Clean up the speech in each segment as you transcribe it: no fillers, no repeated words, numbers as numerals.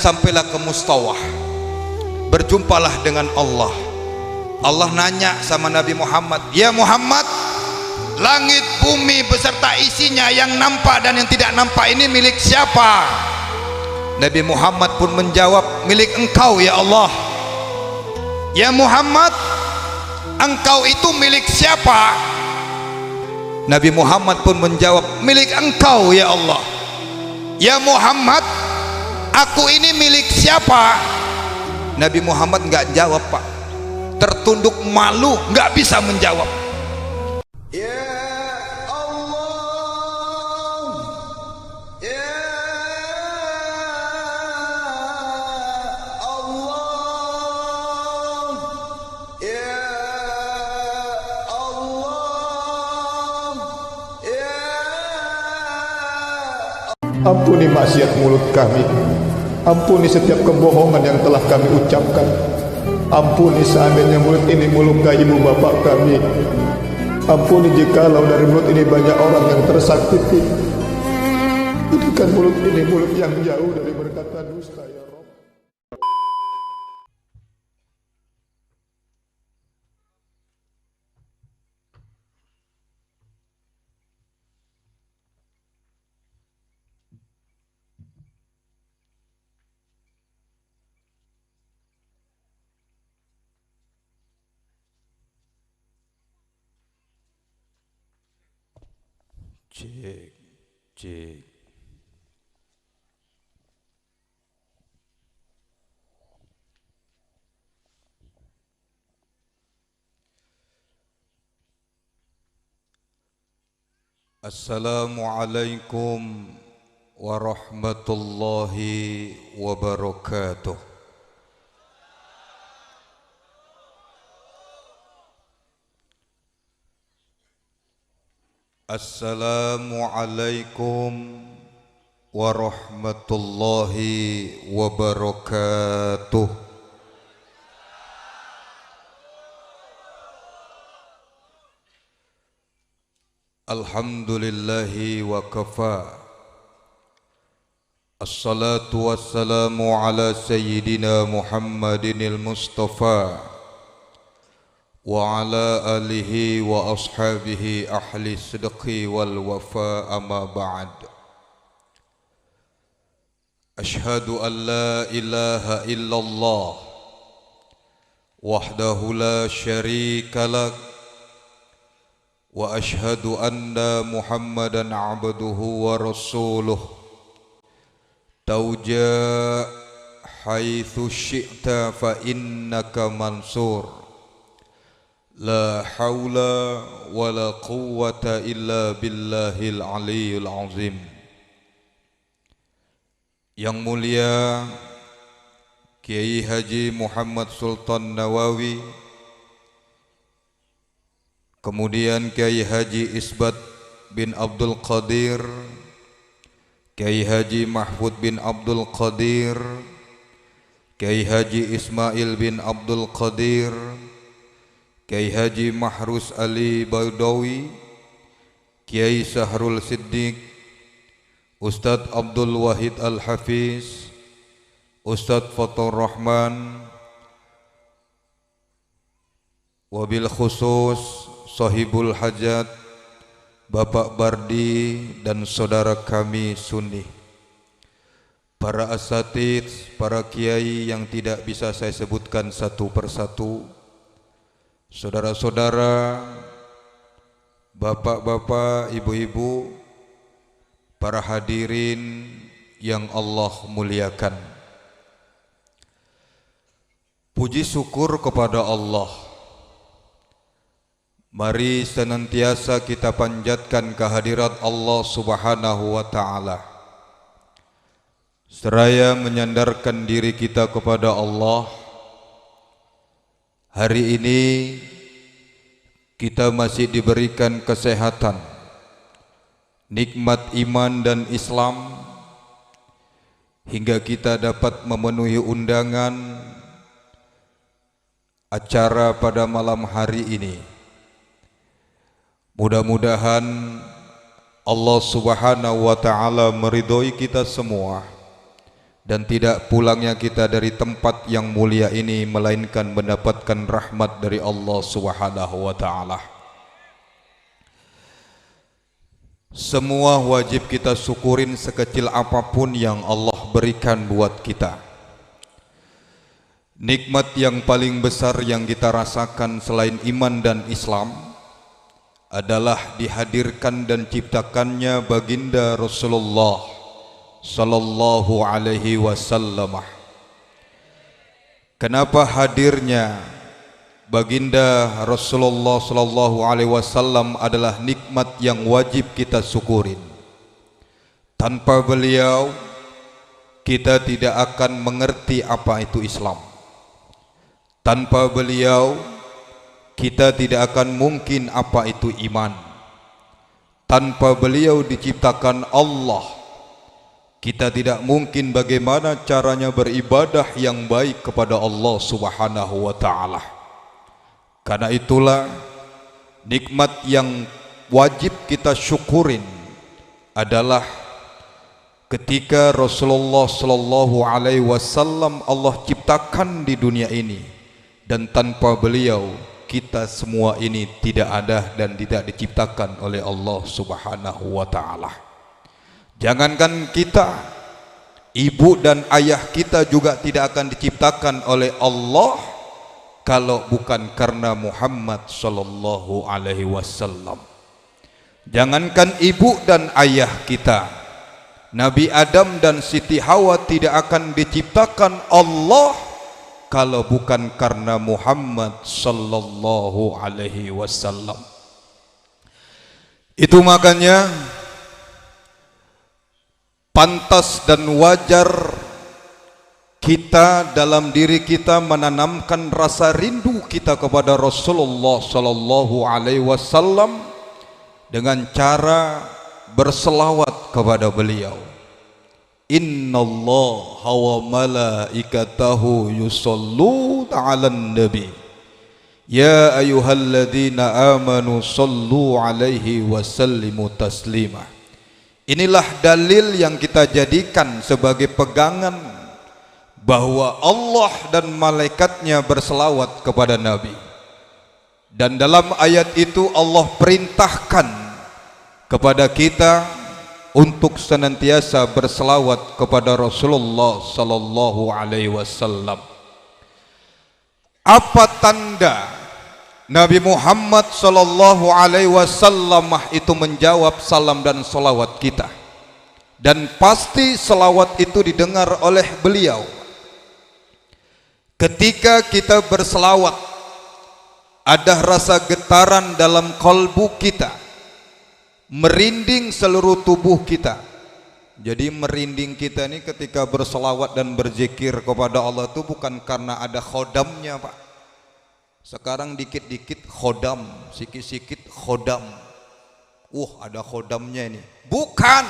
sampailah ke mustawah, berjumpalah dengan Allah. Allah nanya sama Nabi Muhammad, ya Muhammad, langit bumi beserta isinya yang nampak dan yang tidak nampak ini milik siapa? Nabi Muhammad pun menjawab, milik engkau ya Allah. Ya Muhammad, engkau itu milik siapa? Nabi Muhammad pun menjawab, milik engkau ya Allah. Ya Muhammad, aku ini milik siapa? Nabi Muhammad nggak jawab, Pak. Tertunduk malu, nggak bisa menjawab. Ya Allah, ya Allah, ya Allah, ya. Ampuni maksiat mulut kami, ampuni setiap kebohongan yang telah kami ucapkan. Ampuni seandainya mulut ini melukai ibu bapak kami. Ampuni jikalau dari mulut ini banyak orang yang tersakiti. Jadikan mulut ini mulut yang jauh dari berkata dusta ya Rabb. Cek, cek. Assalamualaikum warahmatullahi wabarakatuh. Assalamualaikum warahmatullahi wabarakatuh. Alhamdulillahi wa kafa. Assalatu wassalamu ala sayyidina Muhammadinil Mustafa wa ala alihi wa ashabihi ahli sidqi wal wafa, amma ba'd. Ashhadu an la ilaha illallah wahdahu la syarika lah wa ashhadu anna Muhammadan abduhu wa rasuluh. Tauja haitsu syi'ta fa innaka mansur. La haula wa la quwwata illa billahil aliyyil azim. Yang mulia Kiai Haji Muhammad Sultan Nawawi, kemudian Kiai Haji Isbat bin Abdul Qadir, Kiai Haji Mahfud bin Abdul Qadir, Kiai Haji Ismail bin Abdul Qadir, Kiai Haji Mahrus Ali Baudawi, Kiai Sahrul Siddiq, Ustadz Abdul Wahid Al-Hafiz, Ustadz Fathur Rahman, wabil khusus Sahibul Hajat Bapak Bardi dan saudara kami Sunni, para asatidz, para kiai yang tidak bisa saya sebutkan satu persatu, saudara-saudara, bapak-bapak, ibu-ibu, para hadirin yang Allah muliakan. Puji syukur kepada Allah. Mari senantiasa kita panjatkan kehadirat Allah Subhanahu wa ta'ala, seraya menyandarkan diri kita kepada Allah. Hari ini kita masih diberikan kesehatan, nikmat iman dan Islam, hingga kita dapat memenuhi undangan acara pada malam hari ini. Mudah-mudahan Allah Subhanahu wa ta'ala meridhoi kita semua dan tidak pulangnya kita dari tempat yang mulia ini melainkan mendapatkan rahmat dari Allah Subhanahu wa taala. Semua wajib kita syukurin sekecil apapun yang Allah berikan buat kita. Nikmat yang paling besar yang kita rasakan selain iman dan Islam adalah dihadirkan dan ciptakannya baginda Rasulullah sallallahu alaihi wasallam. Kenapa hadirnya baginda Rasulullah sallallahu alaihi wasallam adalah nikmat yang wajib kita syukurin? Tanpa beliau kita tidak akan mengerti apa itu Islam. Tanpa beliau kita tidak akan mungkin apa itu iman. Tanpa beliau diciptakan Allah, kita tidak mungkin bagaimana caranya beribadah yang baik kepada Allah Subhanahu wa taala. Karena itulah nikmat yang wajib kita syukurin adalah ketika Rasulullah sallallahu alaihi wasallam Allah ciptakan di dunia ini, dan tanpa beliau kita semua ini tidak ada dan tidak diciptakan oleh Allah Subhanahu wa taala. Jangankan kita, ibu dan ayah kita juga tidak akan diciptakan oleh Allah kalau bukan karena Muhammad sallallahu alaihi wasallam. Jangankan ibu dan ayah kita, Nabi Adam dan Siti Hawa tidak akan diciptakan Allah kalau bukan karena Muhammad sallallahu alaihi wasallam. Itu makanya pantas dan wajar kita dalam diri kita menanamkan rasa rindu kita kepada Rasulullah sallallahu alaihi wasallam dengan cara berselawat kepada beliau. Innallaha wa malaikatahu yusholluna 'alan nabi ya ayyuhalladzina amanu shollu 'alaihi wa sallimu taslima. Inilah dalil yang kita jadikan sebagai pegangan bahwa Allah dan malaikatnya berselawat kepada Nabi. Dan dalam ayat itu Allah perintahkan kepada kita untuk senantiasa berselawat kepada Rasulullah sallallahu alaihi wasallam. Apa tanda Nabi Muhammad sallallahu alaihi wasallam itu menjawab salam dan salawat kita? Dan pasti salawat itu didengar oleh beliau. Ketika kita berselawat, ada rasa getaran dalam kalbu kita, merinding seluruh tubuh kita. Jadi merinding kita ini ketika berselawat dan berzikir kepada Allah itu bukan karena ada khodamnya, Pak. Sekarang dikit-dikit khodam, sikit-sikit khodam. Ada khodamnya ini. Bukan.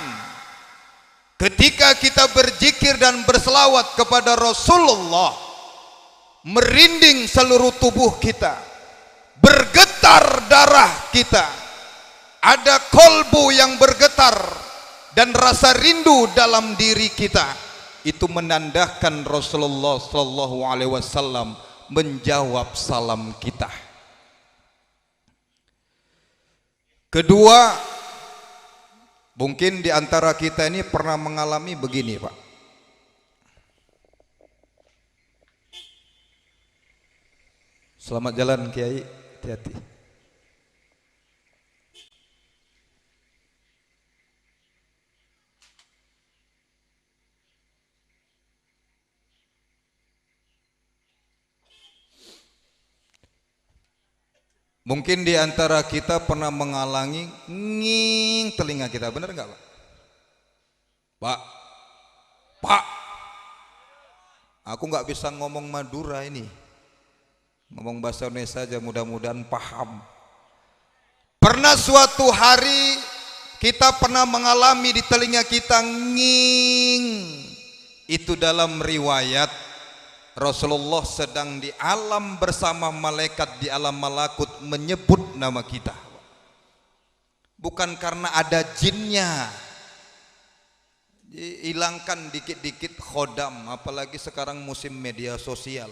Ketika kita berzikir dan berselawat kepada Rasulullah, merinding seluruh tubuh kita, bergetar darah kita, ada kolbu yang bergetar dan rasa rindu dalam diri kita. Itu menandakan Rasulullah sallallahu alaihi wasallam menjawab salam kita. Kedua, mungkin di antara kita ini pernah mengalami begini, Pak. Selamat jalan Kiai, hati-hati. Mungkin di antara kita pernah mengalami nging telinga kita, benar nggak, Pak? Pak, aku nggak bisa ngomong Madura ini, ngomong bahasa Indonesia saja, mudah-mudahan paham. Pernah suatu hari kita pernah mengalami di telinga kita nging. Itu dalam riwayat Rasulullah sedang di alam bersama malaikat di alam malakut menyebut nama kita. Bukan karena ada jinnya. Hilangkan dikit-dikit khodam, apalagi sekarang musim media sosial.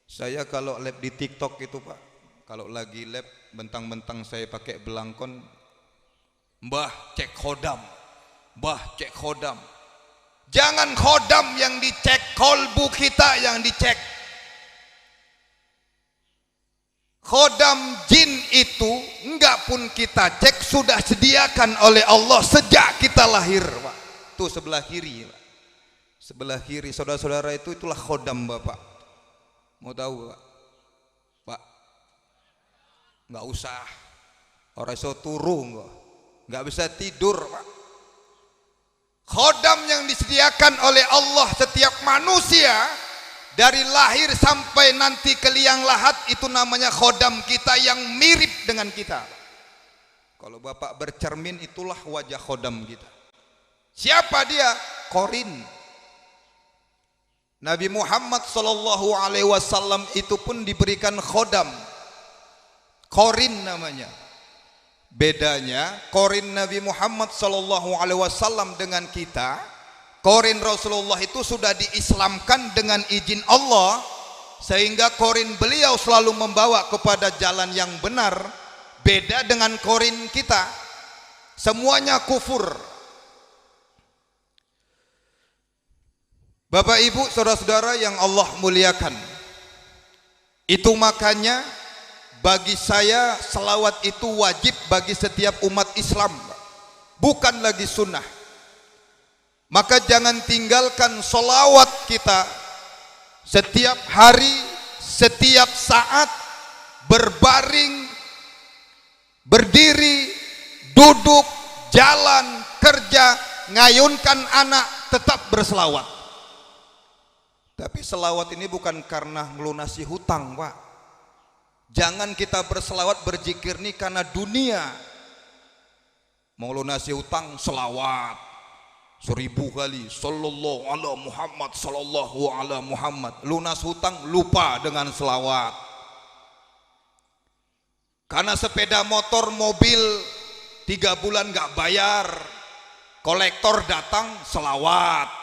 Saya kalau live di TikTok itu Pak, kalau lagi live bentang-bentang saya pakai belangkon, Mbah cek khodam, Mbah cek khodam. Jangan khodam yang dicek, kolbu kita yang dicek. Khodam jin itu enggak pun kita cek, sudah sediakan oleh Allah sejak kita lahir Pak. Tuh sebelah kiri Pak. Sebelah kiri saudara-saudara itulah khodam Bapak. Mau tahu Pak? Pak, enggak usah. Orang iso turu enggak bisa tidur Pak. Khodam yang disediakan oleh Allah setiap manusia dari lahir sampai nanti ke liang lahat, itu namanya khodam kita yang mirip dengan kita. Kalau Bapak bercermin, itulah wajah khodam kita. Siapa dia? Qorin. Nabi Muhammad sallallahu alaihi wasallam itu pun diberikan khodam. Qorin namanya. Bedanya Qorin Nabi Muhammad sallallahu alaihi wasallam dengan kita, Qorin Rasulullah itu sudah diislamkan dengan izin Allah, sehingga Qorin beliau selalu membawa kepada jalan yang benar. Beda dengan Qorin kita, semuanya kufur. Bapak Ibu saudara-saudara yang Allah muliakan, itu makanya bagi saya selawat itu wajib bagi setiap umat Islam, bukan lagi sunnah. Maka jangan tinggalkan selawat kita setiap hari, setiap saat, berbaring, berdiri, duduk, jalan, kerja, ngayunkan anak, tetap berselawat. Tapi selawat ini bukan karena melunasi hutang Pak. Jangan kita berselawat berzikir ini karena dunia. Mau lunasi hutang selawat 1000 kali sallallahu ala Muhammad sallallahu ala Muhammad. Lunas hutang lupa dengan selawat. Karena sepeda motor mobil 3 bulan gak bayar, kolektor datang selawat.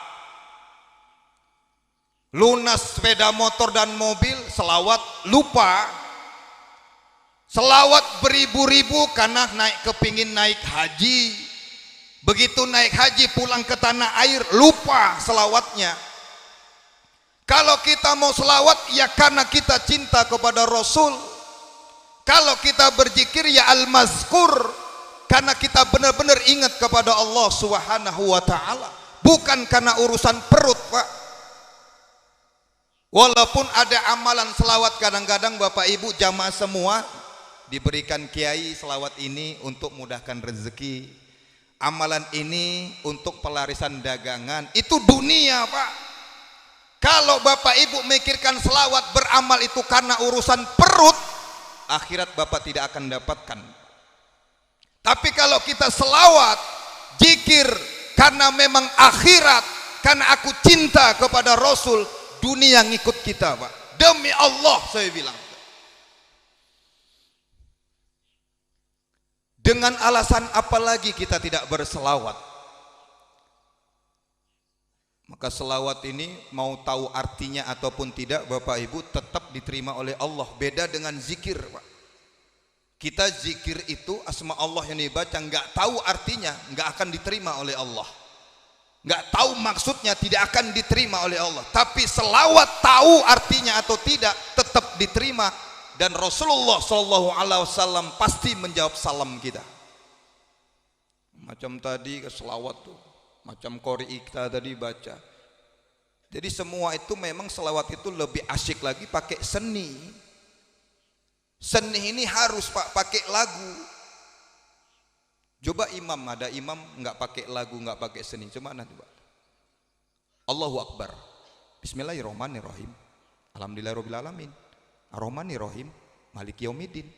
Lunas sepeda motor dan mobil selawat lupa. Selawat beribu-ribu karena kepingin naik haji. Begitu naik haji pulang ke tanah air lupa selawatnya. Kalau kita mau selawat ya karena kita cinta kepada Rasul. Kalau kita berzikir ya al-mazkur, karena kita benar-benar ingat kepada Allah Subhanahu wa taala, bukan karena urusan perut Pak. Walaupun ada amalan selawat, kadang-kadang Bapak Ibu jamaah semua diberikan kiai selawat ini untuk mudahkan rezeki, amalan ini untuk pelarisan dagangan, itu dunia Pak. Kalau Bapak Ibu mikirkan selawat beramal itu karena urusan perut, akhirat Bapak tidak akan dapatkan. Tapi kalau kita selawat, zikir karena memang akhirat, karena aku cinta kepada Rasul, dunia ngikut kita Pak. Demi Allah saya bilang. Dengan alasan apa lagi kita tidak berselawat? Maka selawat ini mau tahu artinya ataupun tidak Bapak Ibu tetap diterima oleh Allah. Beda dengan zikir Pak. Kita zikir itu asma Allah yang dibaca nggak tahu artinya, nggak akan diterima oleh Allah. Nggak tahu maksudnya, tidak akan diterima oleh Allah. Tapi selawat tahu artinya atau tidak tetap diterima, dan Rasulullah SAW pasti menjawab salam kita. Macam tadi ke selawat tuh, macam qori kita tadi baca. Jadi semua itu memang selawat itu lebih asyik lagi pakai seni. Seni ini harus Pak pakai lagu. Coba imam, ada imam nggak pakai lagu, nggak pakai seni, cuma nanti Pak. Allahu Akbar. Bismillahirrahmanirrahim. Alhamdulillahirabbil alamin. Ar-Rahmanirrahim. Maliki yaumiddin.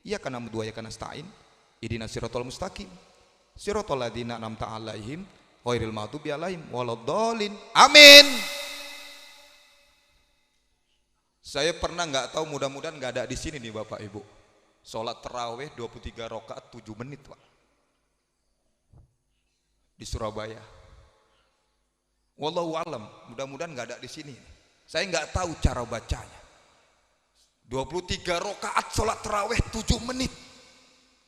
Iyyaka na'budu wa iyyaka nasta'in. Ihdinas siratal mustaqim. Siratal ladzina an'amta 'alaihim ghairil maghdubi 'alaihim waladdallin. Amin. Saya pernah nggak tahu, mudah-mudahan nggak ada di sini nih Bapak Ibu. Sholat tarawih 23 rakaat 7 menit Pak. Di Surabaya. Wallahu alam, mudah-mudahan nggak ada di sini. Saya nggak tahu cara bacanya. 23 rakaat sholat tarawih 7 menit.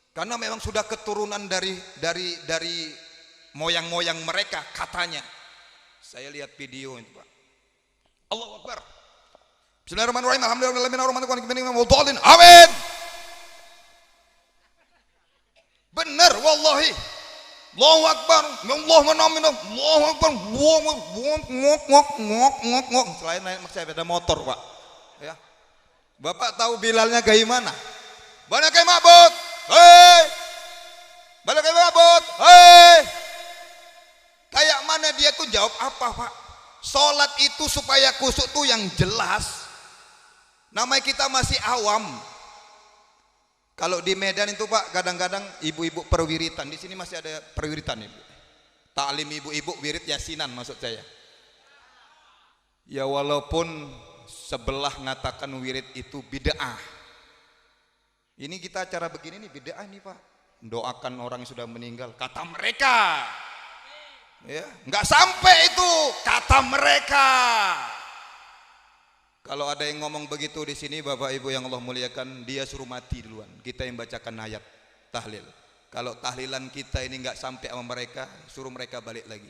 Karena memang sudah keturunan dari moyang-moyang mereka katanya. Saya lihat video itu, Pak. Allahu Akbar. Bismillahirrahmanirrahim. Alhamdulillahirrahmanirrahim. Amin. Benar wallahi. Allahu Akbar. Allahu Akbar. Ngok. Selain naik sepeda motor, Pak. Ya. Bapak tahu Bilalnya kayak gimana? Banyak kayak mabut. Hei. Banyak kayak mabut. Hei. Kayak mana dia tuh jawab apa, Pak? Sholat itu supaya kusuk tuh yang jelas. Namanya kita masih awam. Kalau di Medan itu, Pak, kadang-kadang ibu-ibu perwiritan. Di sini masih ada perwiritan, Ibu. Taklim ibu-ibu wirid yasinan maksud saya. Ya walaupun sebelah ngatakan wirid itu bid'ah. Ini kita acara begini nih bid'ah nih, Pak. Doakan orang yang sudah meninggal. Kata mereka. Ya, nggak sampai itu kata mereka. Kalau ada yang ngomong begitu di sini, Bapak Ibu yang Allah muliakan, dia suruh mati duluan. Kita yang bacakan ayat tahlil. Kalau tahlilan kita ini nggak sampai sama mereka, suruh mereka balik lagi.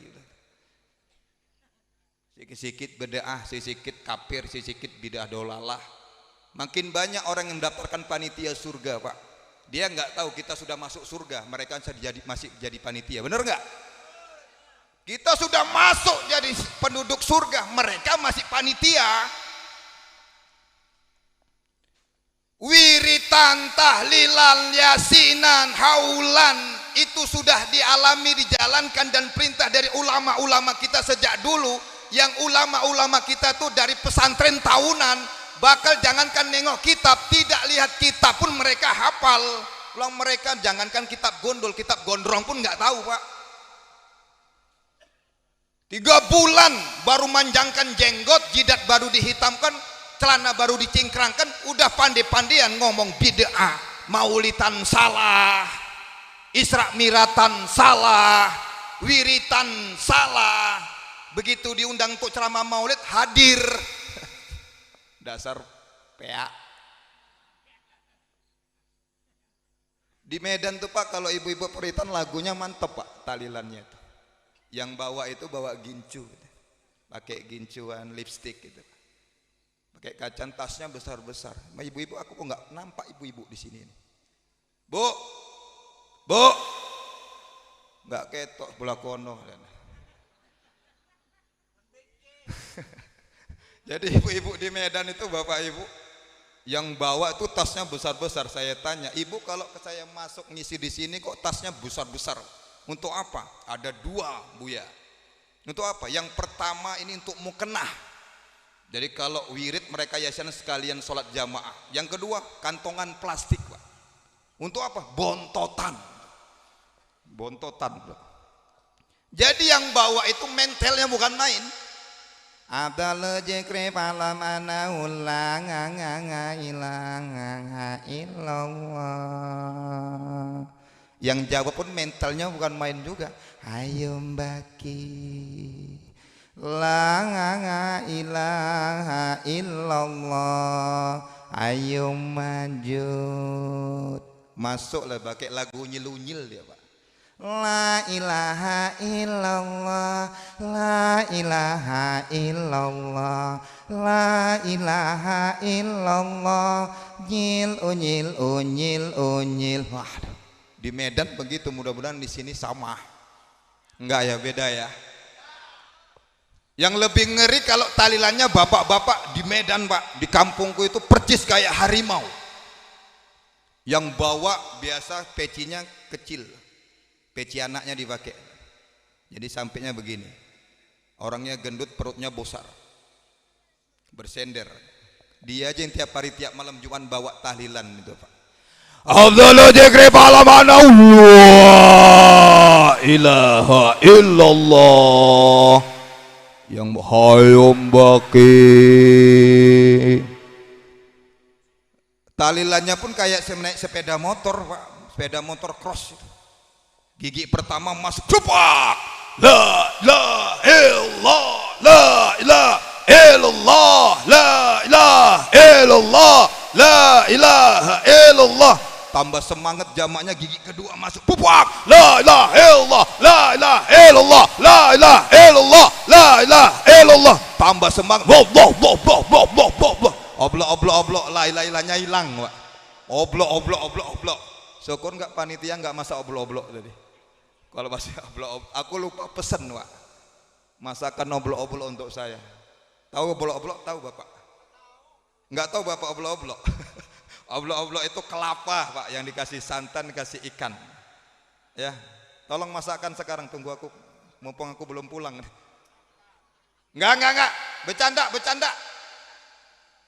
Sikit-sikit bid'ah, sikit kafir, sikit bid'ah dolalah. Makin banyak orang yang mendaftarkan panitia surga, Pak. Dia nggak tahu kita sudah masuk surga, mereka masih jadi panitia. Benar nggak? Kita sudah masuk jadi penduduk surga, mereka masih panitia. Wiritan, tahlilan, yasinan, haulan itu sudah dialami, dijalankan dan perintah dari ulama-ulama kita sejak dulu. Yang ulama-ulama kita tuh dari pesantren tahunan, bakal jangankan nengok kitab, tidak lihat kitab pun mereka hafal. Ulang mereka jangankan kitab gondol, kitab gondrong pun nggak tahu, Pak. 3 bulan baru manjangkan jenggot, jidat baru dihitamkan, celana baru dicingkrangkan, udah pandai-pandaian ngomong bid'ah, maulitan salah, isra miratan salah, wiritan salah. Begitu diundang untuk ceramah maulid hadir. Dasar PA. Di Medan tuh, Pak, kalau ibu-ibu peritan lagunya mantep, Pak, talilannya itu. Yang bawa itu bawa gincu, pakai gincuan lipstick gitu, pakai kacan, tasnya besar-besar. Ibu-ibu, aku kok nggak nampak ibu-ibu di sini. Bu, nggak ketok sebelah kono. Jadi ibu-ibu di Medan itu, Bapak Ibu, yang bawa itu tasnya besar-besar. Saya tanya, Ibu, kalau saya masuk ngisi di sini kok tasnya besar-besar? Untuk apa? Ada 2, Buya. Untuk apa? Yang pertama ini untuk mukenah. Jadi kalau wirid mereka yasin sekalian sholat jamaah. Yang kedua, kantongan plastik, Pak. Untuk apa? Bontotan. Bontotan, Pak. Jadi yang bawa itu mentalnya bukan main. Abdal jekre palamana ulang ilang illallah. Yang jawab pun mentalnya bukan main juga. Ayo mbaki la ilaha illallah, ayo maju. Masuklah pakai lagu nyil-nyil dia, Pak. La ilaha illallah, la ilaha illallah, la ilaha illallah, nyil unyil unyil unyil. Waduh, di Medan begitu, mudah-mudahan di sini sama. Enggak ya, beda ya. Yang lebih ngeri kalau talilannya bapak-bapak di Medan, Pak, di kampungku itu percis kayak harimau. Yang bawa biasa pecinya kecil, peci anaknya dipakai. Jadi sampingnya begini, orangnya gendut, perutnya besar, bersender. Dia aja yang tiap hari, tiap malam Jumat bawa tahlilan itu, Pak. Afdalu dzikri falamana la ilaha illallah, yang hayum baki. Tahlilannya pun kayak naik sepeda motor, Pak, sepeda motor cross itu. Gigi pertama masuk, cepak, la ilaha illallah, la ilaha illallah, la ilaha illallah, la ilaha illallah. Tambah semangat jamaknya, gigi kedua masuk, pupuak, la ilaha illallah, la ilaha illallah, la ilaha illallah, la ilaha illallah. Tambah semangat, oblok, la ilaha illallah hilang, Pak. Oblok. Syukur nggak panitia nggak masak oblok tadi. Kalau masih oblok, aku lupa pesen, Pak. Masakan oblok untuk saya. Tahu oblok? Tahu Bapak? Nggak tahu Bapak oblok? Oblok itu kelapa, Pak, yang dikasih santan, dikasih ikan. Ya, tolong masakkan sekarang, tunggu aku, mumpung aku belum pulang. Enggak. Bercanda.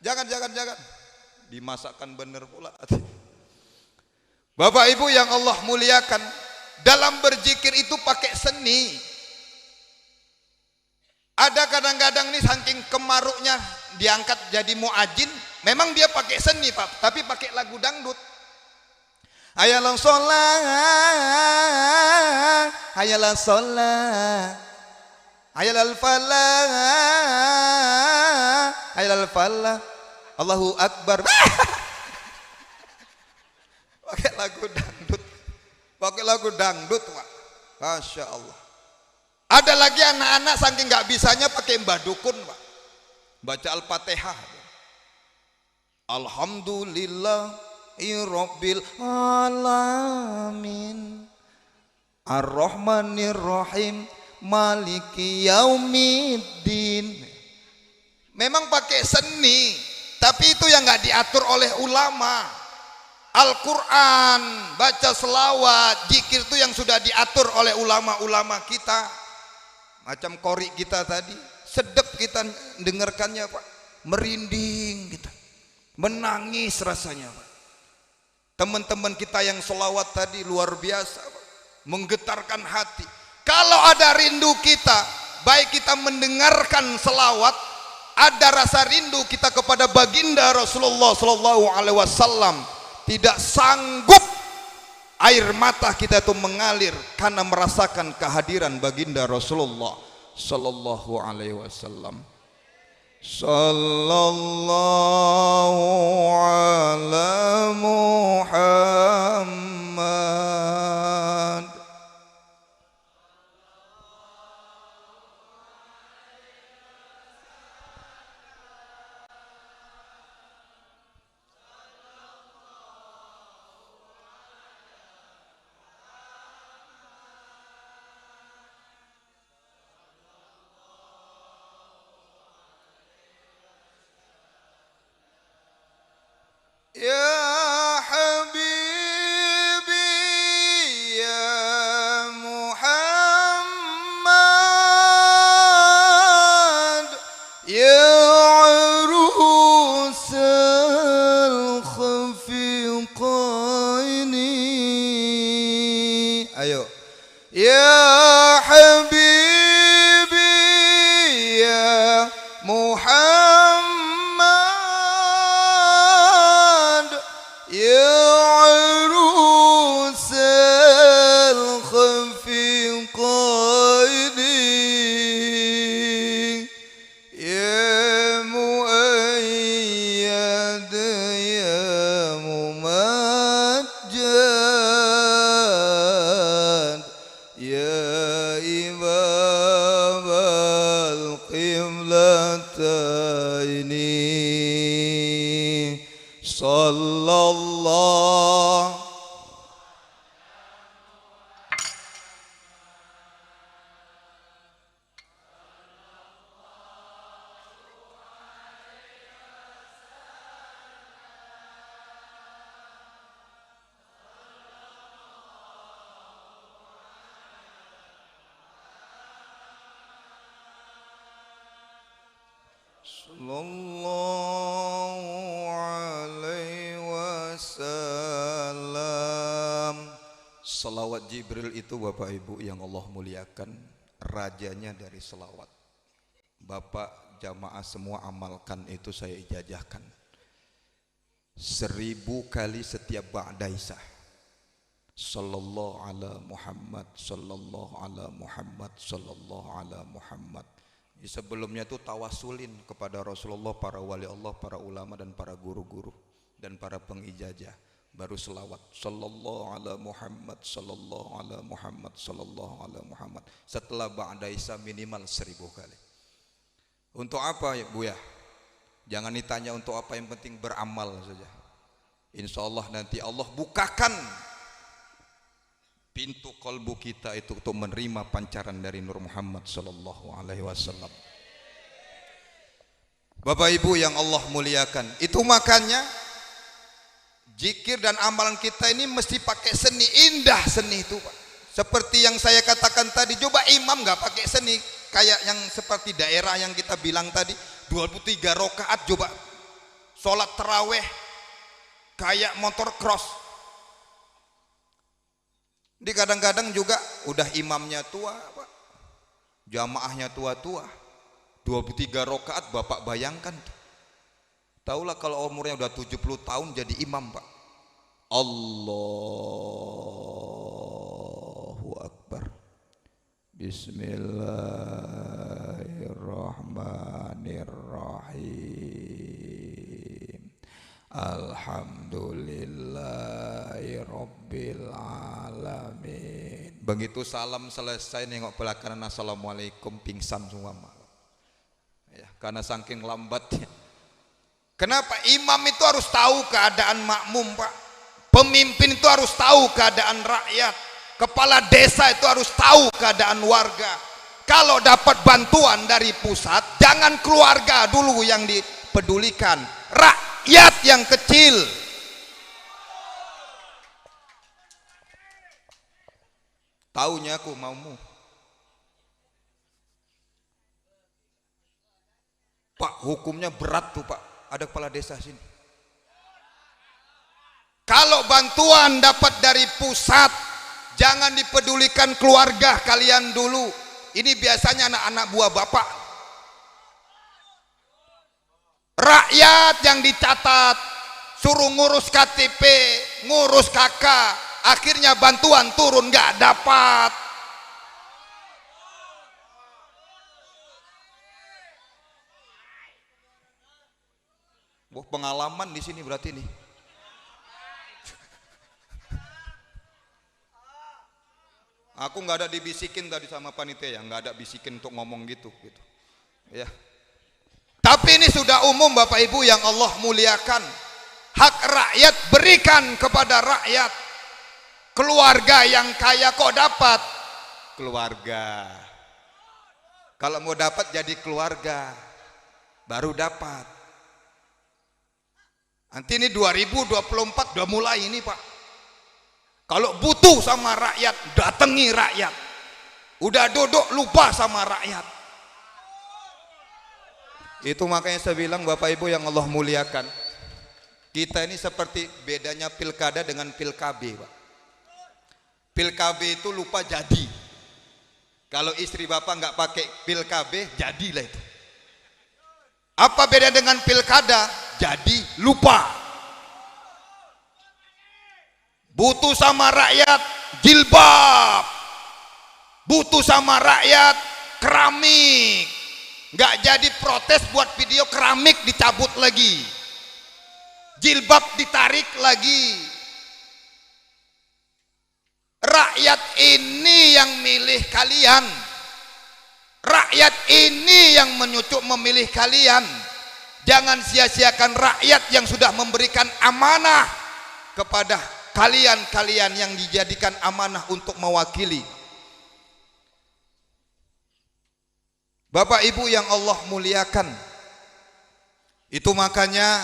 Jangan. Dimasakkan bener pula. Bapak Ibu yang Allah muliakan, dalam berzikir itu pakai seni. Ada kadang-kadang nih saking kemaruknya diangkat jadi muadzin, memang dia pakai seni, Pak, tapi pakai lagu dangdut. Hayalan sholat, hayalan sholat, hayalal falah, hayalal falah, Allahu Akbar. Pakai lagu dangdut, Pak. Masya Allah. Ada lagi anak-anak saking nggak bisanya pakai mbah dukun, Pak. Baca Al-Fatihah. Alhamdulillahirabbil alamin, Ar-Rahmanir-Rahim, Maliki Yaumiddin. Memang pakai seni, tapi itu yang nggak diatur oleh ulama. Al-Quran, baca selawat, zikir itu yang sudah diatur oleh ulama-ulama kita. Macam qori kita tadi, sedep kita dengarkannya, Pak. Merinding kita, menangis rasanya, Pak. Teman-teman kita yang selawat tadi luar biasa, Pak. Menggetarkan hati. Kalau ada rindu kita, baik kita mendengarkan selawat, ada rasa rindu kita kepada baginda Rasulullah Sallallahu Alaihi Wasallam, tidak sanggup air mata kita itu mengalir karena merasakan kehadiran baginda Rasulullah Sallallahu Alaihi Wasallam. Sallallahu ala Muhammad. Ya Habibi ya Muhammad, ya arusal khafiqaini. Ayo. Ya Habibi ya Muhammad, ya arusal khafiqaini, ya muayyad ya mumajjad, ya imam al-qiblataini. Sallallahu. Sallallahu alaihi wasallam. Salawat Jibril itu Bapak Ibu yang Allah muliakan, rajanya dari selawat. Bapak jamaah semua amalkan itu, saya ijazahkan 1000 kali setiap ba'da isya. Sallallahu ala Muhammad, sallallahu ala Muhammad, sallallahu ala Muhammad. Sebelumnya itu tawasulin kepada Rasulullah, para wali Allah, para ulama dan para guru-guru dan para pengijazah. Baru selawat sallallahu ala Muhammad, sallallahu ala Muhammad, sallallahu ala Muhammad. Setelah ba'da Isa minimal 1000 kali. Untuk apa ya Bu ya? Jangan ditanya untuk apa, yang penting beramal saja. Insya Allah nanti Allah bukakan pintu kalbu kita itu untuk menerima pancaran dari Nur Muhammad sallallahu alaihi wasallam. Bapak Ibu yang Allah muliakan, itu makanya zikir dan amalan kita ini mesti pakai seni, indah seni itu Pak. Seperti yang saya katakan tadi, coba imam nggak pakai seni kayak yang seperti daerah yang kita bilang tadi 23 rakaat, coba sholat terawih kayak motor cross. Di kadang-kadang juga udah imamnya tua Pak, jamaahnya tua-tua, 23 rakaat Bapak bayangkan. Taulah kalau umurnya udah 70 tahun jadi imam Pak. Allahu Akbar. Bismillahirrahmanirrahim. Alhamdulillahi Rabbil Alamin. Begitu salam selesai, nengok belakang, assalamualaikum, pingsan semua ya, karena saking lambatnya. Kenapa? Imam itu harus tahu keadaan makmum Pak. Pemimpin itu harus tahu keadaan rakyat. Kepala desa itu harus tahu keadaan warga. Kalau dapat bantuan dari pusat, jangan keluarga dulu yang dipedulikan, rakyat yang kecil. Taunya aku maumu Pak, hukumnya berat tuh Pak, ada kepala desa sini. Kalau bantuan dapat dari pusat, jangan dipedulikan keluarga kalian dulu. Ini biasanya anak-anak buah Bapak. Rakyat yang dicatat, suruh ngurus KTP, ngurus KK, akhirnya bantuan turun nggak dapat. Pengalaman di sini berarti nih. Aku nggak ada dibisikin tadi sama panitia ya, nggak ada bisikin untuk ngomong gitu. Ya. Tapi ini sudah umum Bapak Ibu yang Allah muliakan. Hak rakyat berikan kepada rakyat. Keluarga yang kaya kok dapat? Keluarga. Kalau mau dapat jadi keluarga, baru dapat. Nanti ini 2024 udah mulai ini Pak. Kalau butuh sama rakyat, datangi rakyat. Udah duduk lupa sama rakyat. Itu makanya saya bilang Bapak Ibu yang Allah muliakan, kita ini seperti bedanya pilkada dengan pilkab Pak. Pilkab itu lupa jadi. Kalau istri Bapak nggak pakai pilkab, jadilah itu. Apa beda dengan pilkada? Jadi lupa. Butuh sama rakyat jilbab, butuh sama rakyat keramik. Nggak jadi protes buat video keramik dicabut lagi, jilbab ditarik lagi. Rakyat ini yang milih kalian, rakyat ini yang menyucuk memilih kalian. Jangan sia-siakan rakyat yang sudah memberikan amanah kepada kalian yang dijadikan amanah untuk mewakili. Bapak Ibu yang Allah muliakan, itu makanya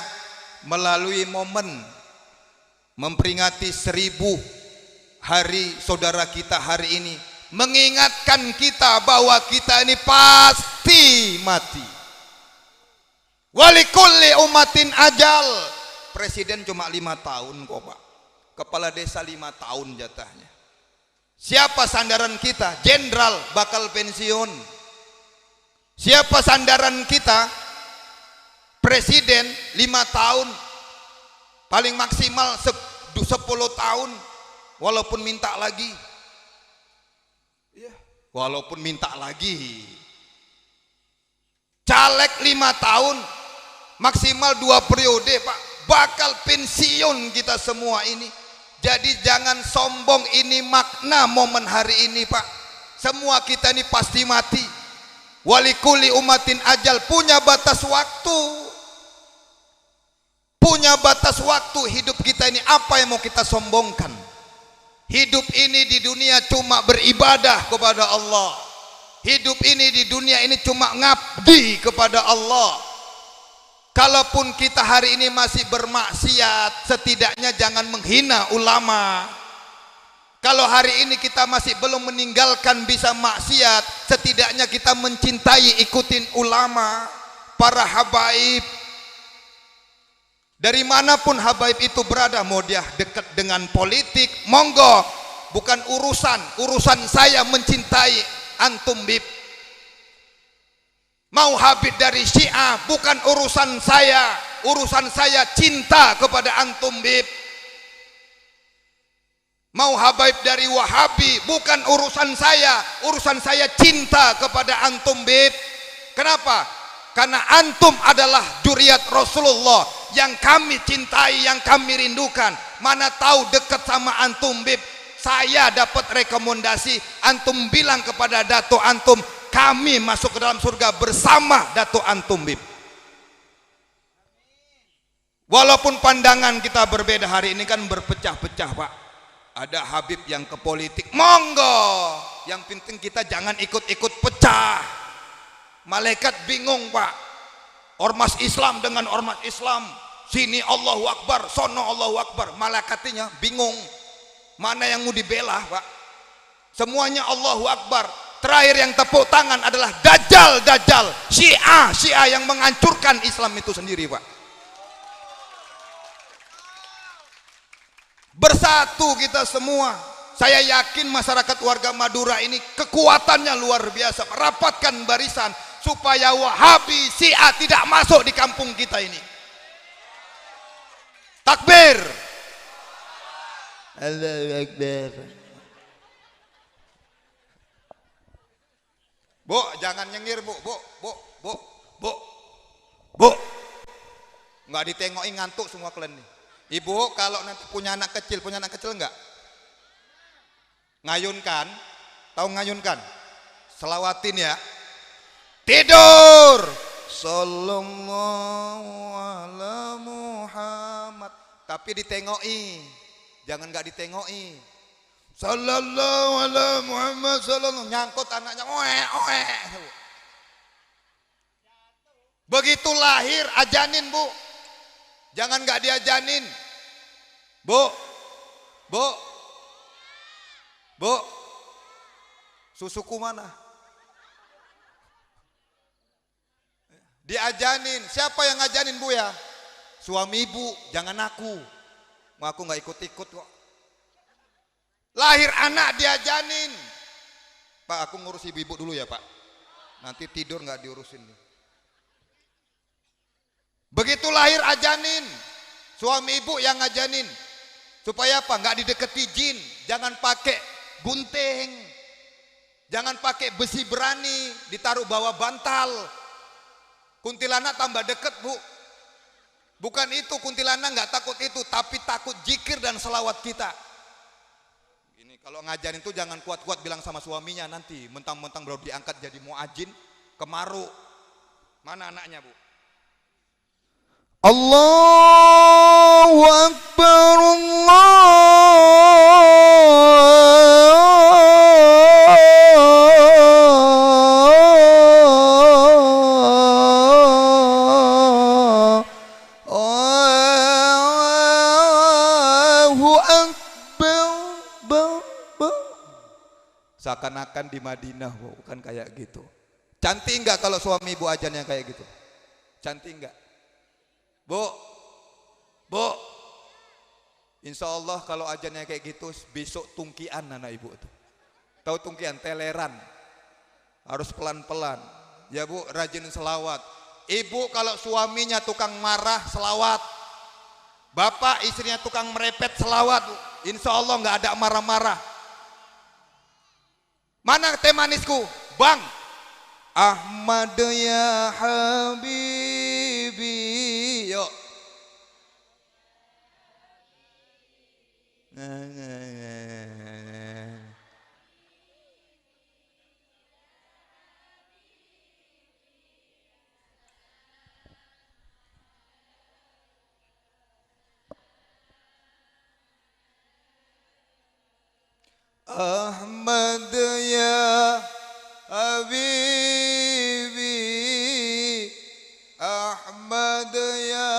melalui momen memperingati 1000 hari saudara kita hari ini, mengingatkan kita bahwa kita ini pasti mati. Walikulli umatin ajal. Presiden cuma 5 tahun kok Pak. Kepala desa 5 tahun jatahnya. Siapa sandaran kita? Jenderal bakal pensiun. Siapa sandaran kita? Presiden 5 tahun. Paling maksimal 10 tahun. walaupun minta lagi. Ya, walaupun minta lagi. Caleg 5 tahun, maksimal 2 periode Pak, bakal pensiun kita semua ini. Jadi jangan sombong, ini makna momen hari ini Pak. Semua kita ini pasti mati. Walikuli umatin ajal, punya batas waktu. Punya batas waktu hidup kita ini. Apa yang mau kita sombongkan? Hidup ini di dunia cuma beribadah kepada Allah. Hidup ini di dunia ini cuma ngabdi kepada Allah. Kalaupun kita hari ini masih bermaksiat, setidaknya jangan menghina ulama. Kalau hari ini kita masih belum meninggalkan bisa maksiat, setidaknya kita mencintai, ikutin ulama, para habaib. Dari manapun habaib itu berada, mau dia dekat dengan politik, monggo, bukan urusan saya mencintai antum bib. Mau habib dari Syiah, bukan urusan saya cinta kepada antum bib. Mau habaib dari Wahabi, bukan urusan saya cinta kepada antum bib. Kenapa? Karena antum adalah juriat Rasulullah yang kami cintai, yang kami rindukan. Mana tahu dekat sama antum bib, saya dapat rekomendasi, antum bilang kepada dato antum, kami masuk ke dalam surga bersama dato antum bib. Walaupun pandangan kita berbeda hari ini kan berpecah-pecah Pak. Ada habib yang ke politik, monggo. Yang penting kita jangan ikut-ikut pecah. Malaikat bingung Pak. Ormas Islam dengan ormas Islam, sini Allahu Akbar, sono Allahu Akbar. Malaikatnya bingung. Mana yang mau dibela Pak? Semuanya Allahu Akbar. Terakhir yang tepuk tangan adalah Dajjal, Syiah yang menghancurkan Islam itu sendiri Pak. Bersatu kita semua. Saya yakin masyarakat warga Madura ini kekuatannya luar biasa. Rapatkan barisan supaya Wahabi, Syiah tidak masuk di kampung kita ini. Takbir. Allahu Akbar. Bu, jangan nyengir bu. Nggak ditengoki ngantuk semua kalian nih. Ibu kalau nanti punya anak kecil enggak? Ngayunkan, tahu ngayunkan? Selawatin ya. Tidur. Sallallahu ala Muhammad. Tapi ditengoki. Jangan enggak ditengoki. Sallallahu ala Muhammad sallallahu, nyangkut anaknya. Oe. Begitu lahir ajanin bu. Jangan enggak diajanin. Bu, susuku mana? Diajanin. Siapa yang ngajanin bu ya? Suami ibu, jangan aku. Aku nggak ikut-ikut kok. Lahir anak diajanin. Pak, aku ngurus ibu dulu ya Pak. Nanti tidur nggak diurusin. Begitu lahir ajanin. Suami ibu yang ngajanin. Supaya apa? Nggak dideketi jin. Jangan pakai gunting. Jangan pakai besi berani ditaruh bawah bantal. Kuntilanak tambah deket bu. Bukan itu, kuntilanak nggak takut itu, tapi takut zikir dan selawat kita. Ini kalau ngajarin itu jangan kuat-kuat bilang sama suaminya nanti. Mentang-mentang baru diangkat jadi muadzin, kemaru. Mana anaknya bu? Allahu Akbar, Allahu Akbar. Seakan-akan di Madinah, bukan kayak gitu. Cantik enggak kalau suami ibu ajannya kayak gitu? Cantik enggak? Bu, insya Allah kalau ajannya kayak gitu besok tungkian anak ibu tuh. Tahu tungkian? Teleran. Harus pelan-pelan. Ya bu, rajin selawat. Ibu kalau suaminya tukang marah selawat. Bapak istrinya tukang merepet selawat, insya Allah nggak ada marah-marah. Mana teh manisku? Bang, Ahmad ya Habibi, yuk. Ahmad ya Habibi, Ahmad ya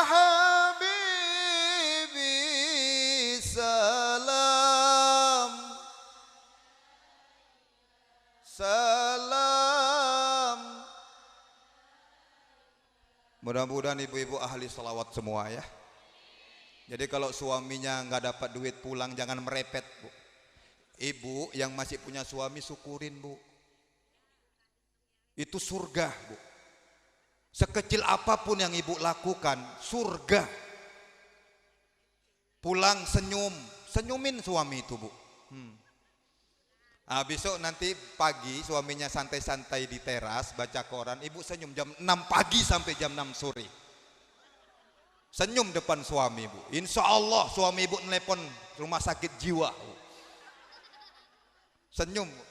Habibi, salam salam. Mudah-mudahan ibu-ibu ahli salawat semua ya. Jadi kalau suaminya nggak dapat duit pulang jangan merepet, Bu. Ibu yang masih punya suami syukurin, Bu. Itu surga, Bu. Sekecil apapun yang ibu lakukan, surga. Pulang senyum, senyumin suami itu, Bu. Nah, besok nanti pagi suaminya santai-santai di teras baca koran, ibu senyum jam 6 pagi sampai jam 6 sore. Senyum depan suami, Bu. Insya Allah suami ibu telepon rumah sakit jiwa, Bu. Senyum, Bu.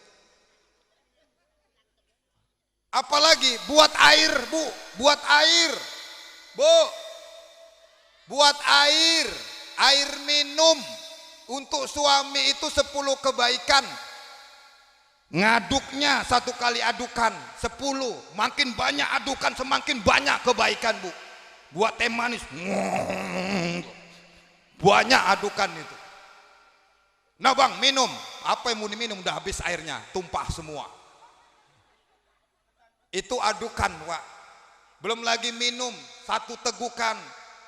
Apalagi buat air, Bu. Buat air, Bu. Buat air, air minum. Untuk suami itu 10 kebaikan. Ngaduknya 1 kali adukan 10, makin banyak adukan semakin banyak kebaikan, Bu. Buat teh manis banyak adukan itu. Nah bang, minum apa yang mau diminum udah habis airnya, tumpah semua. Itu adukan, Pak. Belum lagi minum 1 tegukan,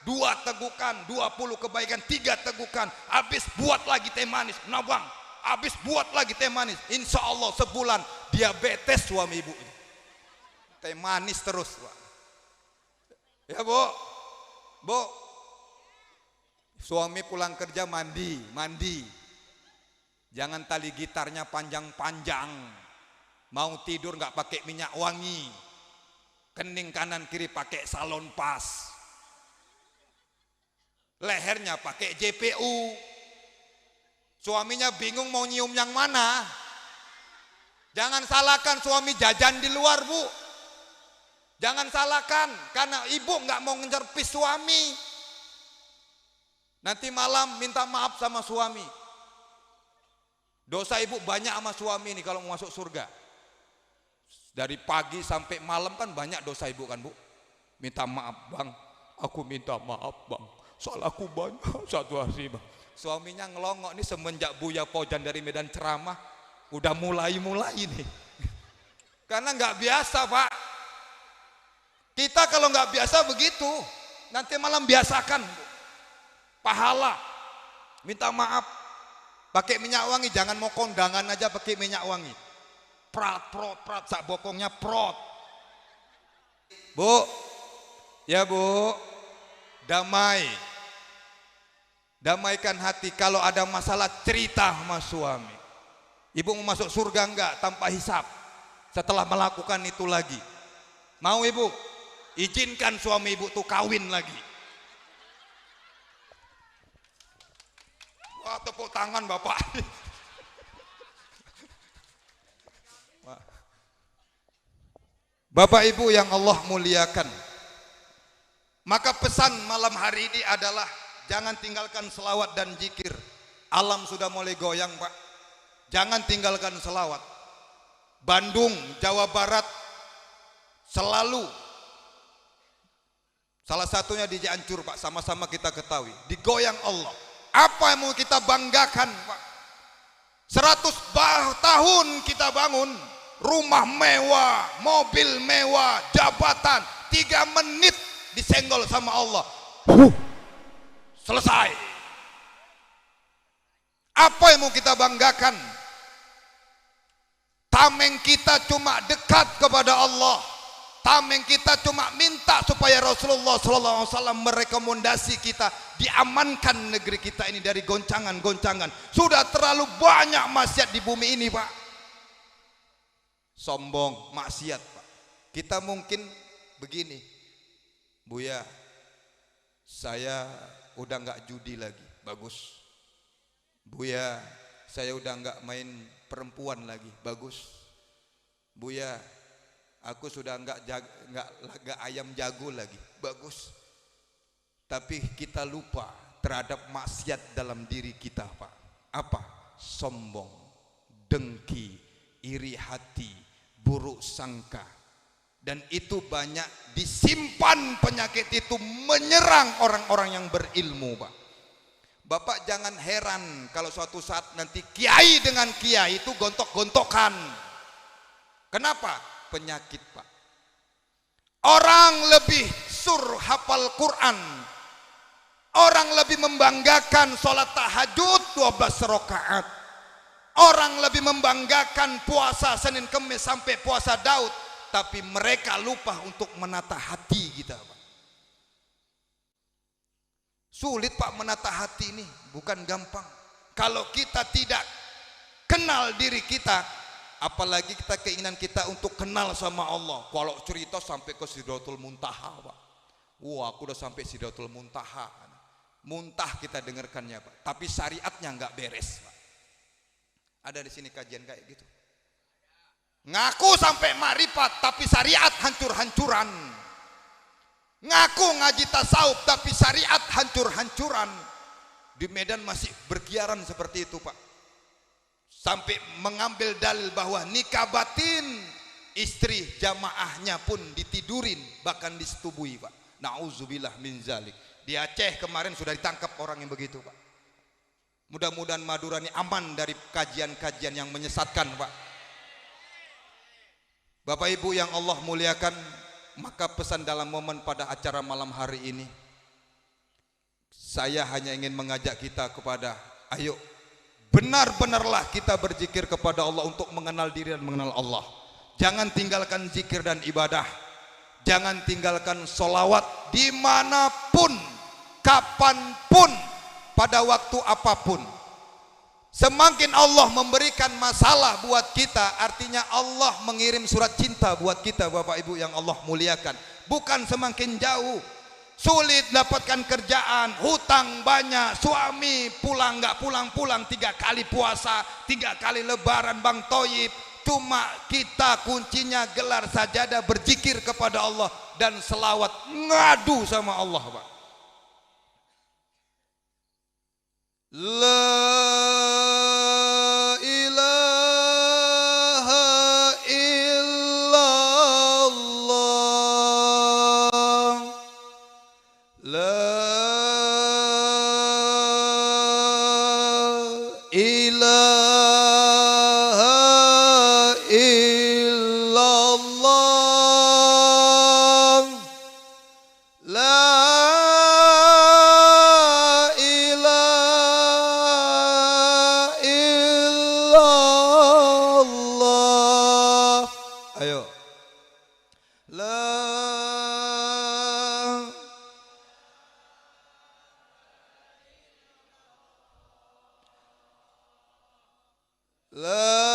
2 tegukan, 20 kebaikan, 3 tegukan, habis buat lagi teh manis. Nah bang, habis buat lagi teh manis, insya Allah sebulan diabetes suami ibu. Teh manis terus, Pak. Ya, Bu. Bu, suami pulang kerja mandi. Jangan tali gitarnya panjang-panjang. Mau tidur nggak pakai minyak wangi. Kening kanan kiri pakai salon pas. Lehernya pakai JPU. Suaminya bingung mau nyium yang mana. Jangan salahkan suami jajan di luar, Bu. Jangan salahkan karena ibu nggak mau ngejerpis suami. Nanti malam minta maaf sama suami. Dosa ibu banyak sama suami ini kalau mau masuk surga. Dari pagi sampai malam kan banyak dosa ibu kan, Bu. Minta maaf, Bang. Aku minta maaf, Bang. Salahku banyak satu hari, Bang. Suaminya ngelongok nih semenjak Buya Pojan dari Medan ceramah udah mulai nih. Karena nggak biasa, Pak. Kita kalau nggak biasa begitu, nanti malam biasakan. Pahala, minta maaf, pakai minyak wangi, jangan mau kondangan aja pakai minyak wangi. Prat, sak bokongnya prot. Bu, ya Bu, damai. Damaikan hati. Kalau ada masalah cerita sama suami. Ibu mau masuk surga enggak tanpa hisap setelah melakukan itu lagi? Mau ibu? Izinkan suami ibu tuh kawin lagi. Wah, tepuk tangan Bapak. Bapak Ibu yang Allah muliakan, maka pesan malam hari ini adalah jangan tinggalkan selawat dan zikir. Alam sudah mulai goyang, Pak. Jangan tinggalkan selawat. Bandung, Jawa Barat selalu salah satunya di Cianjur, Pak, sama-sama kita ketahui digoyang Allah. Apa yang mau kita banggakan, Pak? 100 tahun kita bangun rumah mewah, mobil mewah, jabatan, 3 menit disenggol sama Allah. Selesai. Apa yang mau kita banggakan? Tameng kita cuma dekat kepada Allah. Tameng kita cuma minta supaya Rasulullah SAW merekomendasi kita, diamankan negeri kita ini dari goncangan-goncangan. Sudah terlalu banyak maksiat di bumi ini, Pak. Sombong, maksiat, Pak. Kita mungkin begini, Buya, saya udah nggak judi lagi, bagus. Buya, saya udah nggak main perempuan lagi, bagus. Buya, aku sudah nggak ayam jago lagi, bagus. Tapi kita lupa terhadap maksiat dalam diri kita, Pak. Apa? Sombong, dengki, iri hati, buruk sangka. Dan itu banyak disimpan, penyakit itu menyerang orang-orang yang berilmu, Pak. Bapak jangan heran kalau suatu saat nanti kiai dengan kiai itu gontok-gontokan. Kenapa? Penyakit, Pak. Orang lebih hafal Quran, orang lebih membanggakan sholat tahajud 12 rakaat, orang lebih membanggakan puasa Senin Kemis sampai puasa Daud, tapi mereka lupa untuk menata hati kita, Pak. Sulit, Pak, menata hati ini, bukan gampang. Kalau kita tidak kenal diri kita, apalagi kita keinginan kita untuk kenal sama Allah. Kalau cerita sampai ke Sidratul Muntaha, Pak. Wah, aku udah sampai Sidratul Muntaha. Muntah kita dengarkannya, Pak. Tapi syariatnya nggak beres, Pak. Ada di sini kajian kayak gitu. Ngaku sampai makrifat tapi syariat hancur-hancuran. Ngaku ngaji tasawuf tapi syariat hancur-hancuran. Di Medan masih berkeliaran seperti itu, Pak. Sampai mengambil dalil bahwa nikah batin, istri jamaahnya pun ditidurin, bahkan disetubui, Pak. Nauzubillah min zalik. Di Aceh kemarin sudah ditangkap orang yang begitu, Pak. Mudah-mudahan Madura ini aman dari kajian-kajian yang menyesatkan, Pak. Bapak Ibu yang Allah muliakan, maka pesan dalam momen pada acara malam hari ini, saya hanya ingin mengajak kita kepada, ayo benar-benarlah kita berzikir kepada Allah untuk mengenal diri dan mengenal Allah. Jangan tinggalkan zikir dan ibadah. Jangan tinggalkan solawat dimanapun, kapanpun, pada waktu apapun. Semakin Allah memberikan masalah buat kita, artinya Allah mengirim surat cinta buat kita, Bapak Ibu yang Allah muliakan. Bukan semakin jauh. Sulit dapatkan kerjaan, hutang banyak, suami pulang nggak pulang-pulang, 3 kali puasa, 3 kali lebaran, Bang Toyib. Cuma kita kuncinya gelar sajadah, berzikir kepada Allah dan selawat, ngadu sama Allah, Pak. La ilaha illallah, la ilaha illallah, la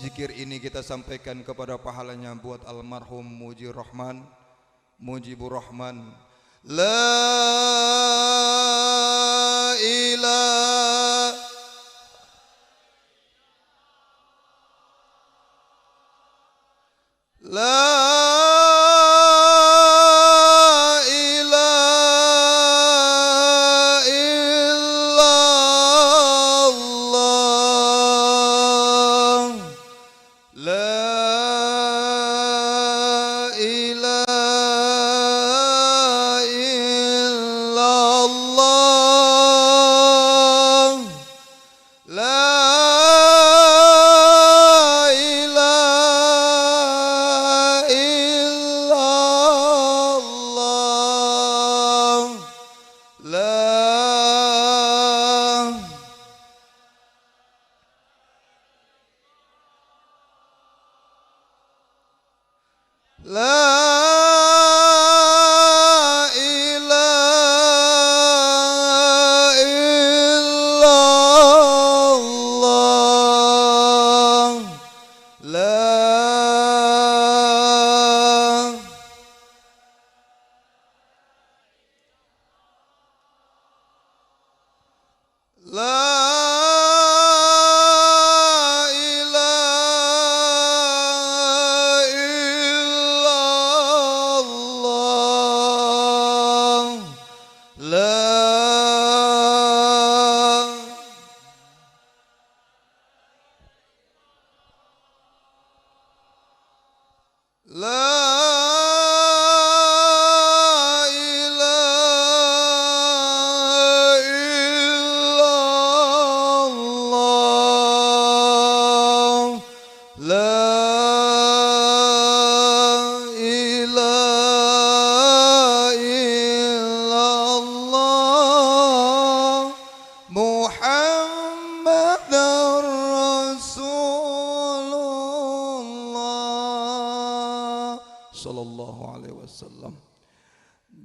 zikir ini kita sampaikan kepada pahalanya buat almarhum Mujibur Rahman. La ilaha la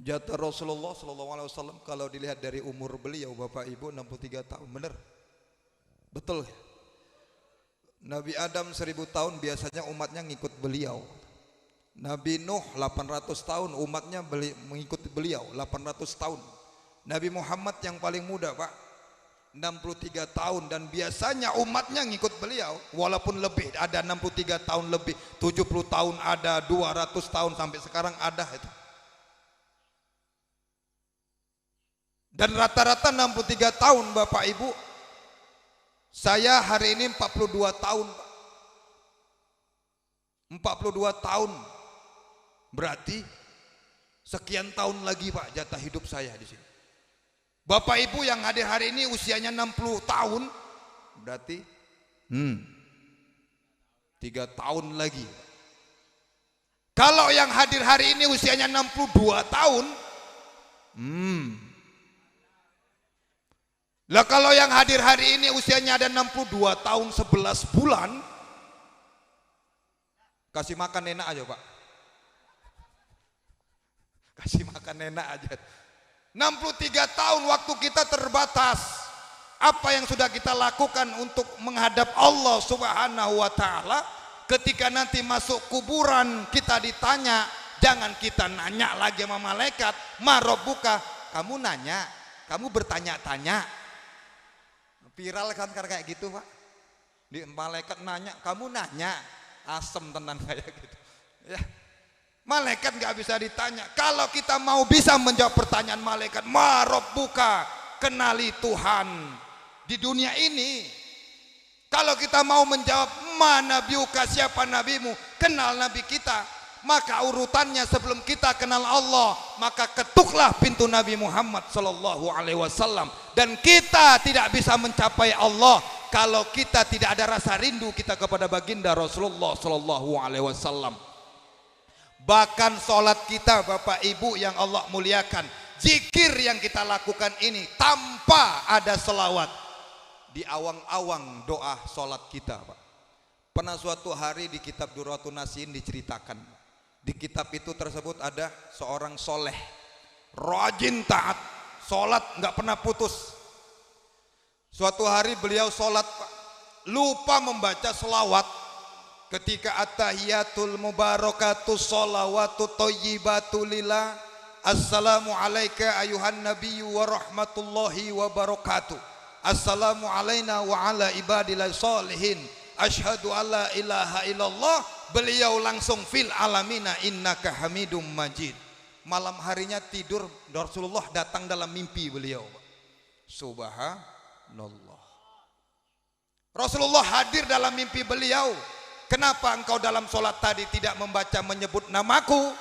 Jatah Rasulullah sallallahu alaihi wasallam kalau dilihat dari umur beliau Bapak Ibu 63 tahun, benar? Betul. Nabi Adam 1000 tahun biasanya umatnya ngikut beliau. Nabi Nuh 800 tahun umatnya mengikuti beliau 800 tahun. Nabi Muhammad yang paling muda Pak 63 tahun dan biasanya umatnya ngikut beliau walaupun lebih, ada 63 tahun lebih, 70 tahun ada, 200 tahun sampai sekarang ada itu. Dan rata-rata 63 tahun Bapak Ibu. Saya hari ini 42 tahun Pak. 42 tahun. Berarti sekian tahun lagi Pak jatah hidup saya di sini. Bapak Ibu yang hadir hari ini usianya 60 tahun. Berarti 3 tahun lagi. Kalau yang hadir hari ini usianya 62 tahun. Lah kalau yang hadir hari ini usianya ada 62 tahun 11 bulan, kasih makan enak aja Pak. Kasih makan enak aja. 63 tahun waktu kita terbatas. Apa yang sudah kita lakukan untuk menghadap Allah Subhanahu wa taala? Ketika nanti masuk kuburan kita ditanya, jangan kita nanya lagi sama malaikat, "Marabbuka?" Kamu nanya, kamu bertanya-tanya. Viral kan kayak gitu Pak. Di malaikat nanya, kamu nanya, asem tenan kayak gitu. Ya. Malaikat nggak bisa ditanya. Kalau kita mau bisa menjawab pertanyaan malaikat, "Ma rabbuka?" Kenali Tuhan di dunia ini. Kalau kita mau menjawab, "Ma nabiuka?" Siapa nabimu? Kenal nabi kita. Maka urutannya sebelum kita kenal Allah, maka ketuklah pintu Nabi Muhammad sallallahu alaihi wasallam. Dan kita tidak bisa mencapai Allah kalau kita tidak ada rasa rindu kita kepada baginda Rasulullah sallallahu alaihi wasallam. Bahkan salat kita Bapak Ibu yang Allah muliakan, zikir yang kita lakukan ini tanpa ada selawat, di awang-awang doa salat kita Pak. Pernah suatu hari di kitab Durratun Nasihin diceritakan, di kitab itu tersebut ada seorang soleh, rajin taat, sholat nggak pernah putus. Suatu hari beliau sholat Pak, lupa membaca selawat. Ketika at-tahiyatul mubarakatuh sholawatu thayyibatu lillah, assalamu alaika ayuhan nabiyyu wa rahmatullahi wa barakatuh, assalamu alaina wa ala ibadillah sholihin, asyhadu alla ilaha illallah. Beliau langsung fil alamina innaka hamidum majid. Malam harinya tidur, Rasulullah datang dalam mimpi beliau. Subhanallah. Rasulullah hadir dalam mimpi beliau. Kenapa engkau dalam sholat tadi tidak membaca menyebut namaku?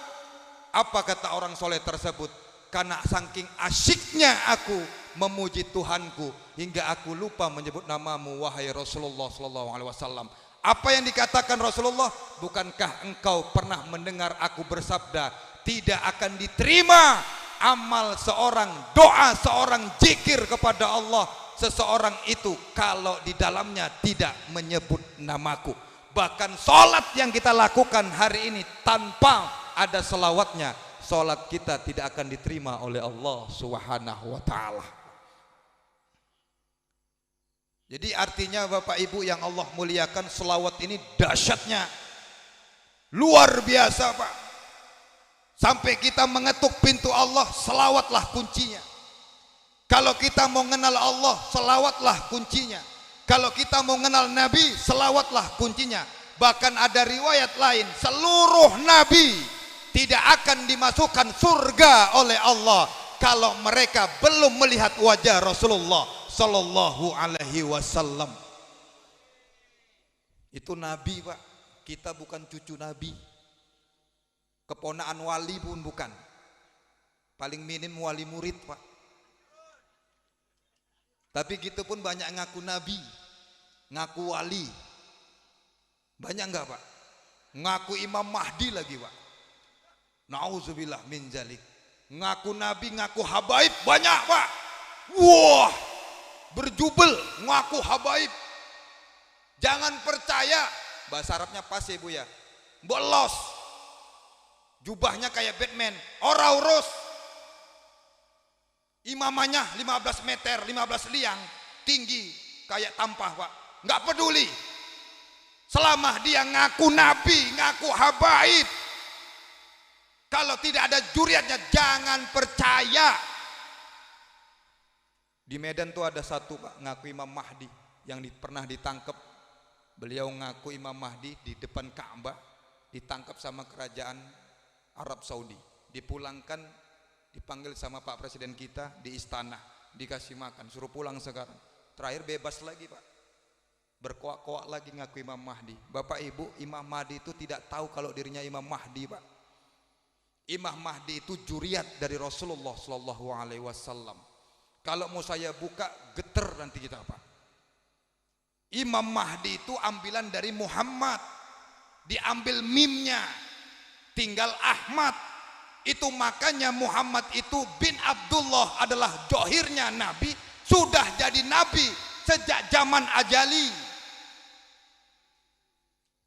Apa kata orang soleh tersebut? Karena saking asyiknya aku memuji Tuhanku hingga aku lupa menyebut namamu wahai Rasulullah sallallahu alaihi wasallam. Apa yang dikatakan Rasulullah? Bukankah engkau pernah mendengar aku bersabda, tidak akan diterima amal seorang, doa seorang, zikir kepada Allah seseorang itu kalau di dalamnya tidak menyebut namaku. Bahkan sholat yang kita lakukan hari ini tanpa ada selawatnya, sholat kita tidak akan diterima oleh Allah Subhanahu wa ta'ala. Jadi artinya Bapak Ibu yang Allah muliakan, selawat ini dahsyatnya luar biasa Pak. Sampai kita mengetuk pintu Allah, selawatlah kuncinya. Kalau kita mau kenal Allah, selawatlah kuncinya. Kalau kita mau kenal Nabi, selawatlah kuncinya. Bahkan ada riwayat lain, seluruh Nabi tidak akan dimasukkan surga oleh Allah kalau mereka belum melihat wajah Rasulullah Sallallahu Alaihi Wasallam. Itu Nabi Pak, kita bukan cucu Nabi, keponakan wali pun bukan, paling minim wali murid Pak. Tapi gitu pun banyak ngaku Nabi, ngaku wali, banyak enggak Pak? Ngaku Imam Mahdi lagi Pak. Nauzubillah min zalik. Ngaku Nabi, ngaku habaib banyak Pak. Wah, berjubel ngaku habaib. Jangan percaya, bahasa Arabnya pas ya Bu ya, bolos, jubahnya kayak Batman, ora urus, imamanya 15 meter 15 liang, tinggi kayak tampah Pak, nggak peduli. Selama dia ngaku Nabi, ngaku habaib, kalau tidak ada juriatnya jangan percaya. Di Medan tuh ada satu Pak, ngaku Imam Mahdi, yang pernah ditangkap. Beliau ngaku Imam Mahdi di depan Ka'bah, ditangkap sama kerajaan Arab Saudi, dipulangkan, dipanggil sama Pak Presiden kita di istana, dikasih makan, suruh pulang sekarang. Terakhir bebas lagi Pak, berkoak-koak lagi ngaku Imam Mahdi. Bapak Ibu, Imam Mahdi itu tidak tahu kalau dirinya Imam Mahdi Pak. Imam Mahdi itu juriat dari Rasulullah Sallallahu Alaihi Wasallam. Kalau mau saya buka geter nanti kita Pak. Imam Mahdi itu ambilan dari Muhammad, diambil mimnya, tinggal Ahmad. Itu makanya Muhammad itu bin Abdullah adalah johirnya Nabi, sudah jadi Nabi sejak zaman ajali.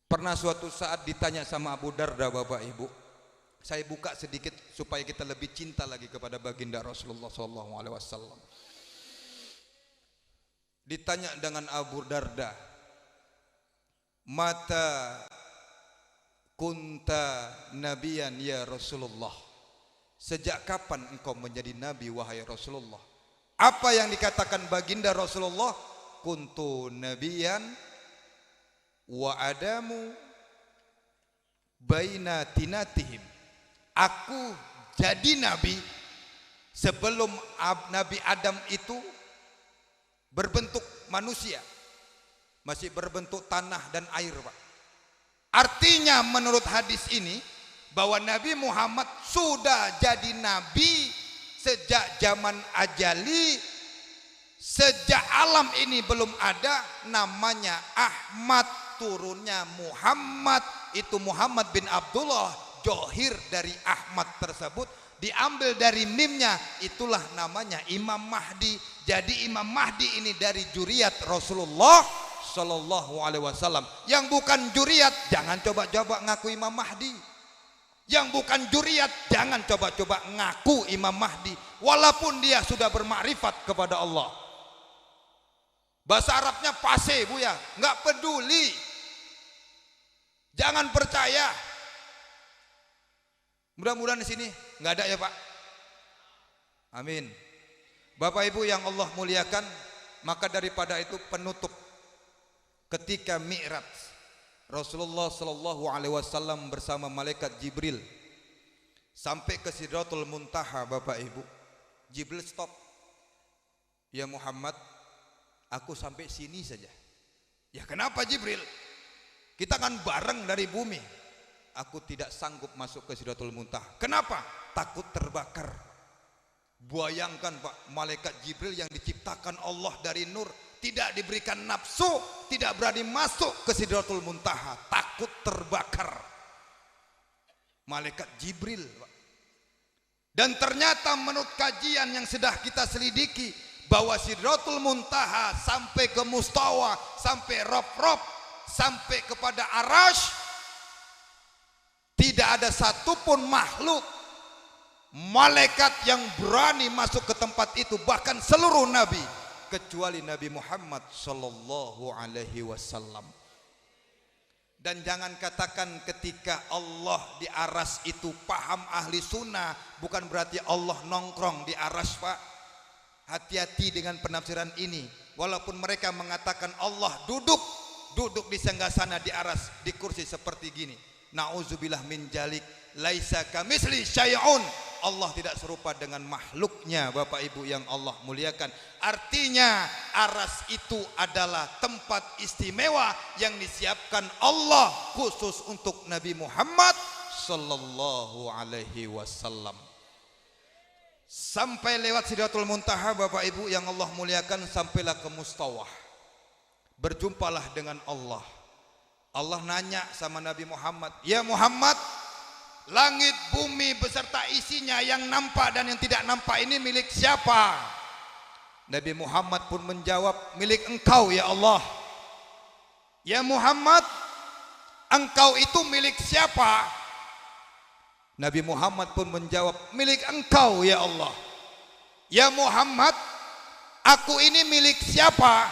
Pernah suatu saat ditanya sama Abu Darda Bapak Ibu, saya buka sedikit supaya kita lebih cinta lagi kepada baginda Rasulullah SAW. Ditanya dengan Abu Darda, mata kunta nabiyan ya Rasulullah, sejak kapan engkau menjadi nabi wahai Rasulullah? Apa yang dikatakan baginda Rasulullah? Kuntu nabiyan wa adamu baina tinatihim. Aku jadi nabi sebelum Nabi Adam itu berbentuk manusia, masih berbentuk tanah dan air Pak. Artinya menurut hadis ini bahwa Nabi Muhammad sudah jadi nabi sejak zaman ajali, sejak alam ini belum ada. Namanya Ahmad, turunnya Muhammad, itu Muhammad bin Abdullah, johir dari Ahmad tersebut diambil dari mimnya, itulah namanya Imam Mahdi. Jadi Imam Mahdi ini dari juriat Rasulullah Sallallahu Alaihi Wasallam. Yang bukan juriat jangan coba-coba ngaku Imam Mahdi. Yang bukan juriat jangan coba-coba ngaku Imam Mahdi, walaupun dia sudah bermakrifat kepada Allah. Bahasa Arabnya pase Bu ya, nggak peduli. Jangan percaya. Mudah-mudahan di sini nggak ada ya Pak. Amin. Bapak Ibu yang Allah muliakan, maka daripada itu penutup ketika Mi'raj, Rasulullah Sallallahu Alaihi Wasallam bersama malaikat Jibril sampai ke Sidratul Muntaha. Bapak Ibu, Jibril stop. Ya Muhammad, aku sampai sini saja. Ya kenapa Jibril? Kita kan bareng dari bumi. Aku tidak sanggup masuk ke Sidratul Muntaha. Kenapa? Takut terbakar. Bayangkan Pak, malaikat Jibril yang diciptakan Allah dari nur, tidak diberikan nafsu, tidak berani masuk ke Sidratul Muntaha, takut terbakar. Malaikat Jibril Pak. Dan ternyata menurut kajian yang sudah kita selidiki, bahwa Sidratul Muntaha sampai ke Mustawa, sampai Rob-Rob, sampai kepada arasy, tidak ada satupun makhluk malaikat yang berani masuk ke tempat itu, bahkan seluruh nabi, kecuali Nabi Muhammad sallallahu alaihi wasallam. Dan jangan katakan ketika Allah di aras itu, paham ahli sunnah bukan berarti Allah nongkrong di aras, Pak. Hati-hati dengan penafsiran ini. Walaupun mereka mengatakan Allah duduk di senggasana di aras, di kursi seperti gini. Nauzubillah min jalik, laisa kamisli syai'un. Allah tidak serupa dengan makhluknya, Bapak Ibu yang Allah muliakan. Artinya aras itu adalah tempat istimewa yang disiapkan Allah khusus untuk Nabi Muhammad sallallahu alaihi wasallam. Sampai lewat Sidratul Muntaha, Bapak Ibu yang Allah muliakan, sampailah ke Mustawah. Berjumpalah dengan Allah. Allah nanya sama Nabi Muhammad, "Ya Muhammad, langit bumi beserta isinya yang nampak dan yang tidak nampak ini milik siapa?" Nabi Muhammad pun menjawab, "Milik engkau ya Allah." "Ya Muhammad, engkau itu milik siapa?" Nabi Muhammad pun menjawab, "Milik engkau ya Allah." "Ya Muhammad, aku ini milik siapa?"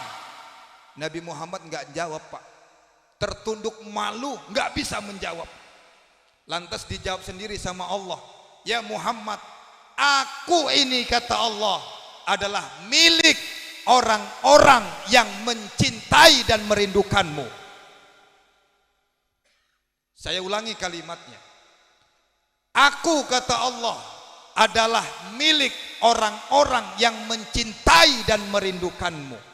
Nabi Muhammad enggak jawab, Pak. Tertunduk malu, enggak bisa menjawab. Lantas dijawab sendiri sama Allah, "Ya Muhammad, aku ini," kata Allah, "adalah milik orang-orang yang mencintai dan merindukanmu." Saya ulangi kalimatnya. Aku, kata Allah, adalah milik orang-orang yang mencintai dan merindukanmu.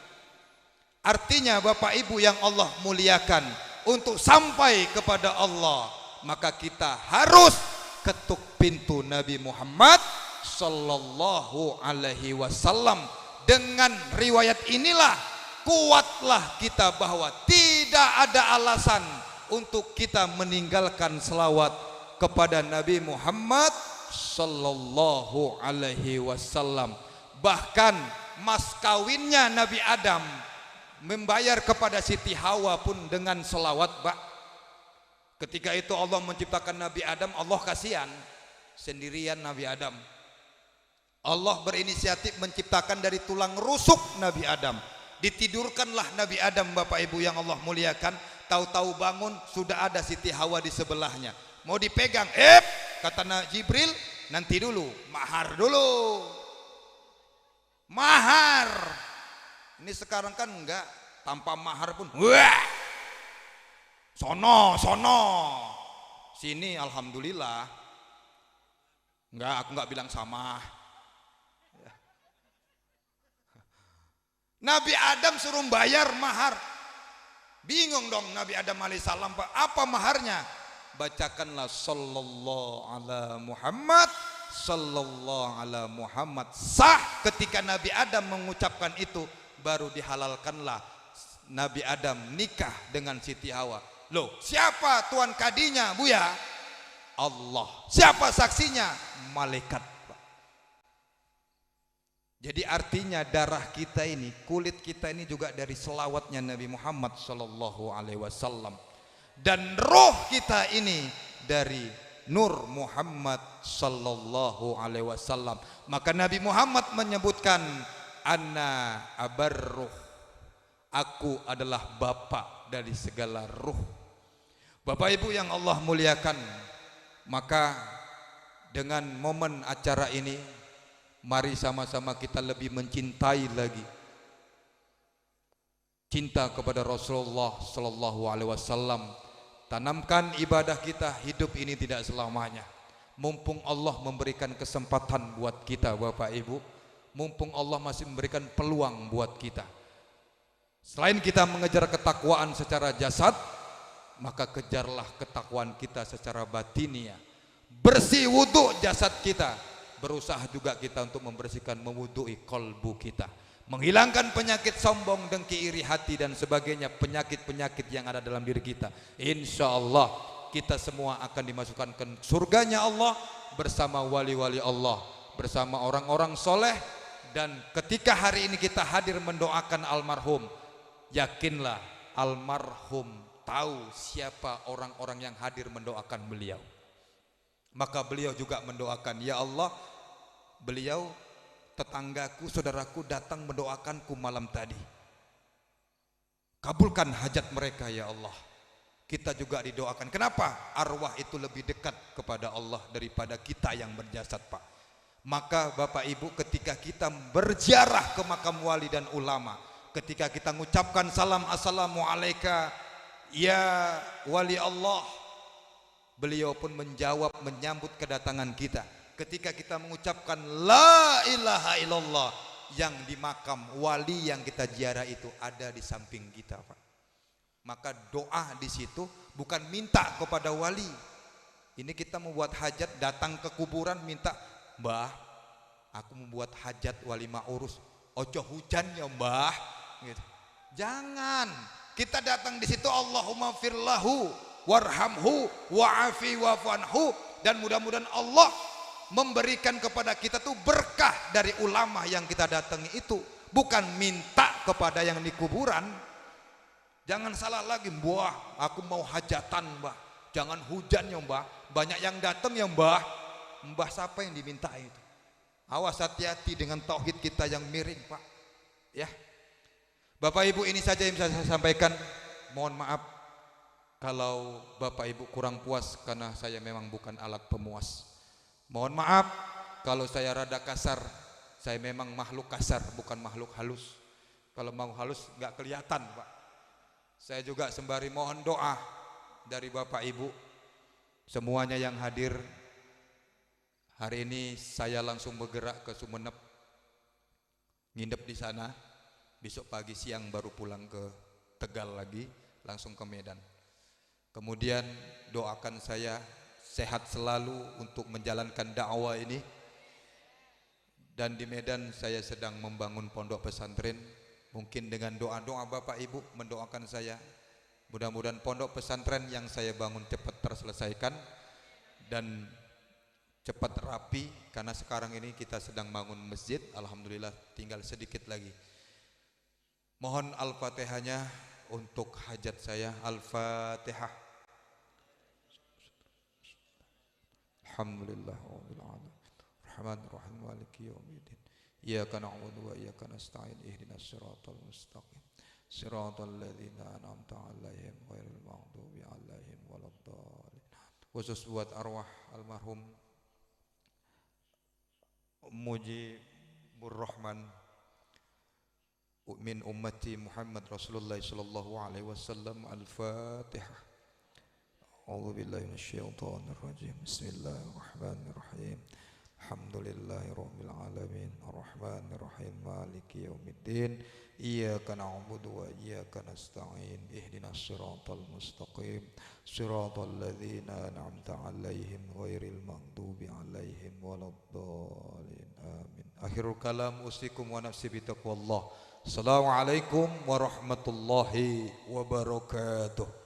Artinya Bapak Ibu yang Allah muliakan, untuk sampai kepada Allah maka kita harus ketuk pintu Nabi Muhammad sallallahu alaihi wasallam. Dengan riwayat inilah kuatlah kita bahwa tidak ada alasan untuk kita meninggalkan selawat kepada Nabi Muhammad sallallahu alaihi wasallam. Bahkan mas kawinnya Nabi Adam membayar kepada Siti Hawa pun dengan selawat, Pak. Ketika itu Allah menciptakan Nabi Adam, Allah kasihan sendirian Nabi Adam. Allah berinisiatif menciptakan dari tulang rusuk Nabi Adam. Ditidurkanlah Nabi Adam, Bapak Ibu yang Allah muliakan. Tahu-tahu bangun sudah ada Siti Hawa di sebelahnya. Mau dipegang, kata Jibril, nanti dulu, mahar dulu. Mahar. Ini sekarang kan enggak, tanpa mahar pun, wah, sono, sini, alhamdulillah. Enggak, aku enggak bilang sama. Nabi Adam suruh bayar mahar. Bingung dong Nabi Adam alaihissalam, Pak, apa maharnya? Bacakanlah sallallahu ala Muhammad, sallallahu ala Muhammad. Sah ketika Nabi Adam mengucapkan itu, baru dihalalkanlah Nabi Adam nikah dengan Siti Hawa. Loh, siapa tuan kadinya, Buya? Allah. Siapa saksinya? Malaikat, Pak. Jadi artinya darah kita ini, kulit kita ini juga dari selawatnya Nabi Muhammad sallallahu alaihi wasallam. Dan roh kita ini dari Nur Muhammad sallallahu alaihi wasallam. Maka Nabi Muhammad menyebutkan, "Ana abarruh." Aku adalah bapak dari segala ruh. Bapak Ibu yang Allah muliakan, maka dengan momen acara ini, mari sama-sama kita lebih mencintai lagi. Cinta kepada Rasulullah sallallahu alaihi wasallam. Tanamkan ibadah kita, hidup ini tidak selamanya. Mumpung Allah memberikan kesempatan buat kita, Bapak Ibu, mumpung Allah masih memberikan peluang buat kita. Selain kita mengejar ketakwaan secara jasad, maka kejarlah ketakwaan kita secara batiniah. Bersih wudhu jasad kita, berusaha juga kita untuk membersihkan, mewudhui kolbu kita, menghilangkan penyakit sombong, dengki, iri hati dan sebagainya, penyakit-penyakit yang ada dalam diri kita. Insya Allah kita semua akan dimasukkan ke surganya Allah bersama wali-wali Allah, bersama orang-orang soleh. Dan ketika hari ini kita hadir mendoakan almarhum, yakinlah almarhum tahu siapa orang-orang yang hadir mendoakan beliau. Maka beliau juga mendoakan, ya Allah, beliau tetanggaku, saudaraku datang mendoakanku malam tadi. Kabulkan hajat mereka ya Allah. Kita juga didoakan. Kenapa? Arwah itu lebih dekat kepada Allah daripada kita yang berjasad, Pak. Maka Bapak Ibu, ketika kita berziarah ke makam wali dan ulama, ketika kita mengucapkan salam assalamualaikum ya wali Allah, beliau pun menjawab, menyambut kedatangan kita. Ketika kita mengucapkan la ilaha illallah, yang di makam wali yang kita ziarah itu ada di samping kita, Pak. Maka doa di situ bukan minta kepada wali. Ini kita membuat hajat, datang ke kuburan minta, Mbah, aku membuat hajat wali ma'urus, ojo hujan ya Mbah, gitu. Jangan. Kita datang di situ, Allahumma firlahu warhamhu wa'afi wa'fanhu, dan mudah-mudahan Allah memberikan kepada kita tuh berkah dari ulama yang kita datangi itu, bukan minta kepada yang di kuburan. Jangan salah lagi, Mbah, aku mau hajatan, Mbah. Jangan hujan ya Mbah. Banyak yang datang ya Mbah. Mbah siapa yang diminta itu? Awas, hati-hati dengan tauhid kita yang miring, Pak. Ya. Bapak Ibu, ini saja yang bisa saya sampaikan. Mohon maaf kalau Bapak Ibu kurang puas karena saya memang bukan alat pemuas. Mohon maaf kalau saya rada kasar. Saya memang makhluk kasar, bukan makhluk halus. Kalau mau halus nggak kelihatan, Pak. Saya juga sembari mohon doa dari Bapak Ibu semuanya yang hadir. Hari ini saya langsung bergerak ke Sumeneb, nginep di sana. Besok pagi siang baru pulang ke Tegal lagi, langsung ke Medan. Kemudian doakan saya sehat selalu untuk menjalankan dakwah ini. Dan di Medan saya sedang membangun pondok pesantren. Mungkin dengan doa-doa Bapak Ibu mendoakan saya, mudah-mudahan pondok pesantren yang saya bangun cepat terselesaikan dan cepat rapi. Karena sekarang ini kita sedang bangun masjid, alhamdulillah tinggal sedikit lagi. Mohon Al-Fatihahnya untuk hajat saya. Al-Fatihah. Alhamdulillah rabbil alamin. Rahmanir rahim maliki yaumiddin. Iyyaka na'budu wa iyyaka nasta'in. Ihdinas siratal mustaqim. Siratal ladzina an'amta 'alaihim ghairil maghdubi 'alaihim waladdallin. Khusus buat arwah almarhum Mujibur Rahman min ummati Muhammad Rasulullah sallallahu alaihi wasallam. Al-Fatihah. A'udzu billahi minasyaitonir rajim. Bismillahirrahmanirrahim. Alhamdulillahirabbil alamin. Arrahmanir rahim. Maliki yaumiddin. Iyyaka na'budu wa iyyaka nasta'in. Ihdinas siratal mustaqim. Siratal ladzina an'amta 'alaihim ghairil maghdubi 'alaihim waladdallin. Amin. Akhirul kalam, usikum wa nafsi bitaqwallah. Assalamualaikum warahmatullahi wabarakatuh.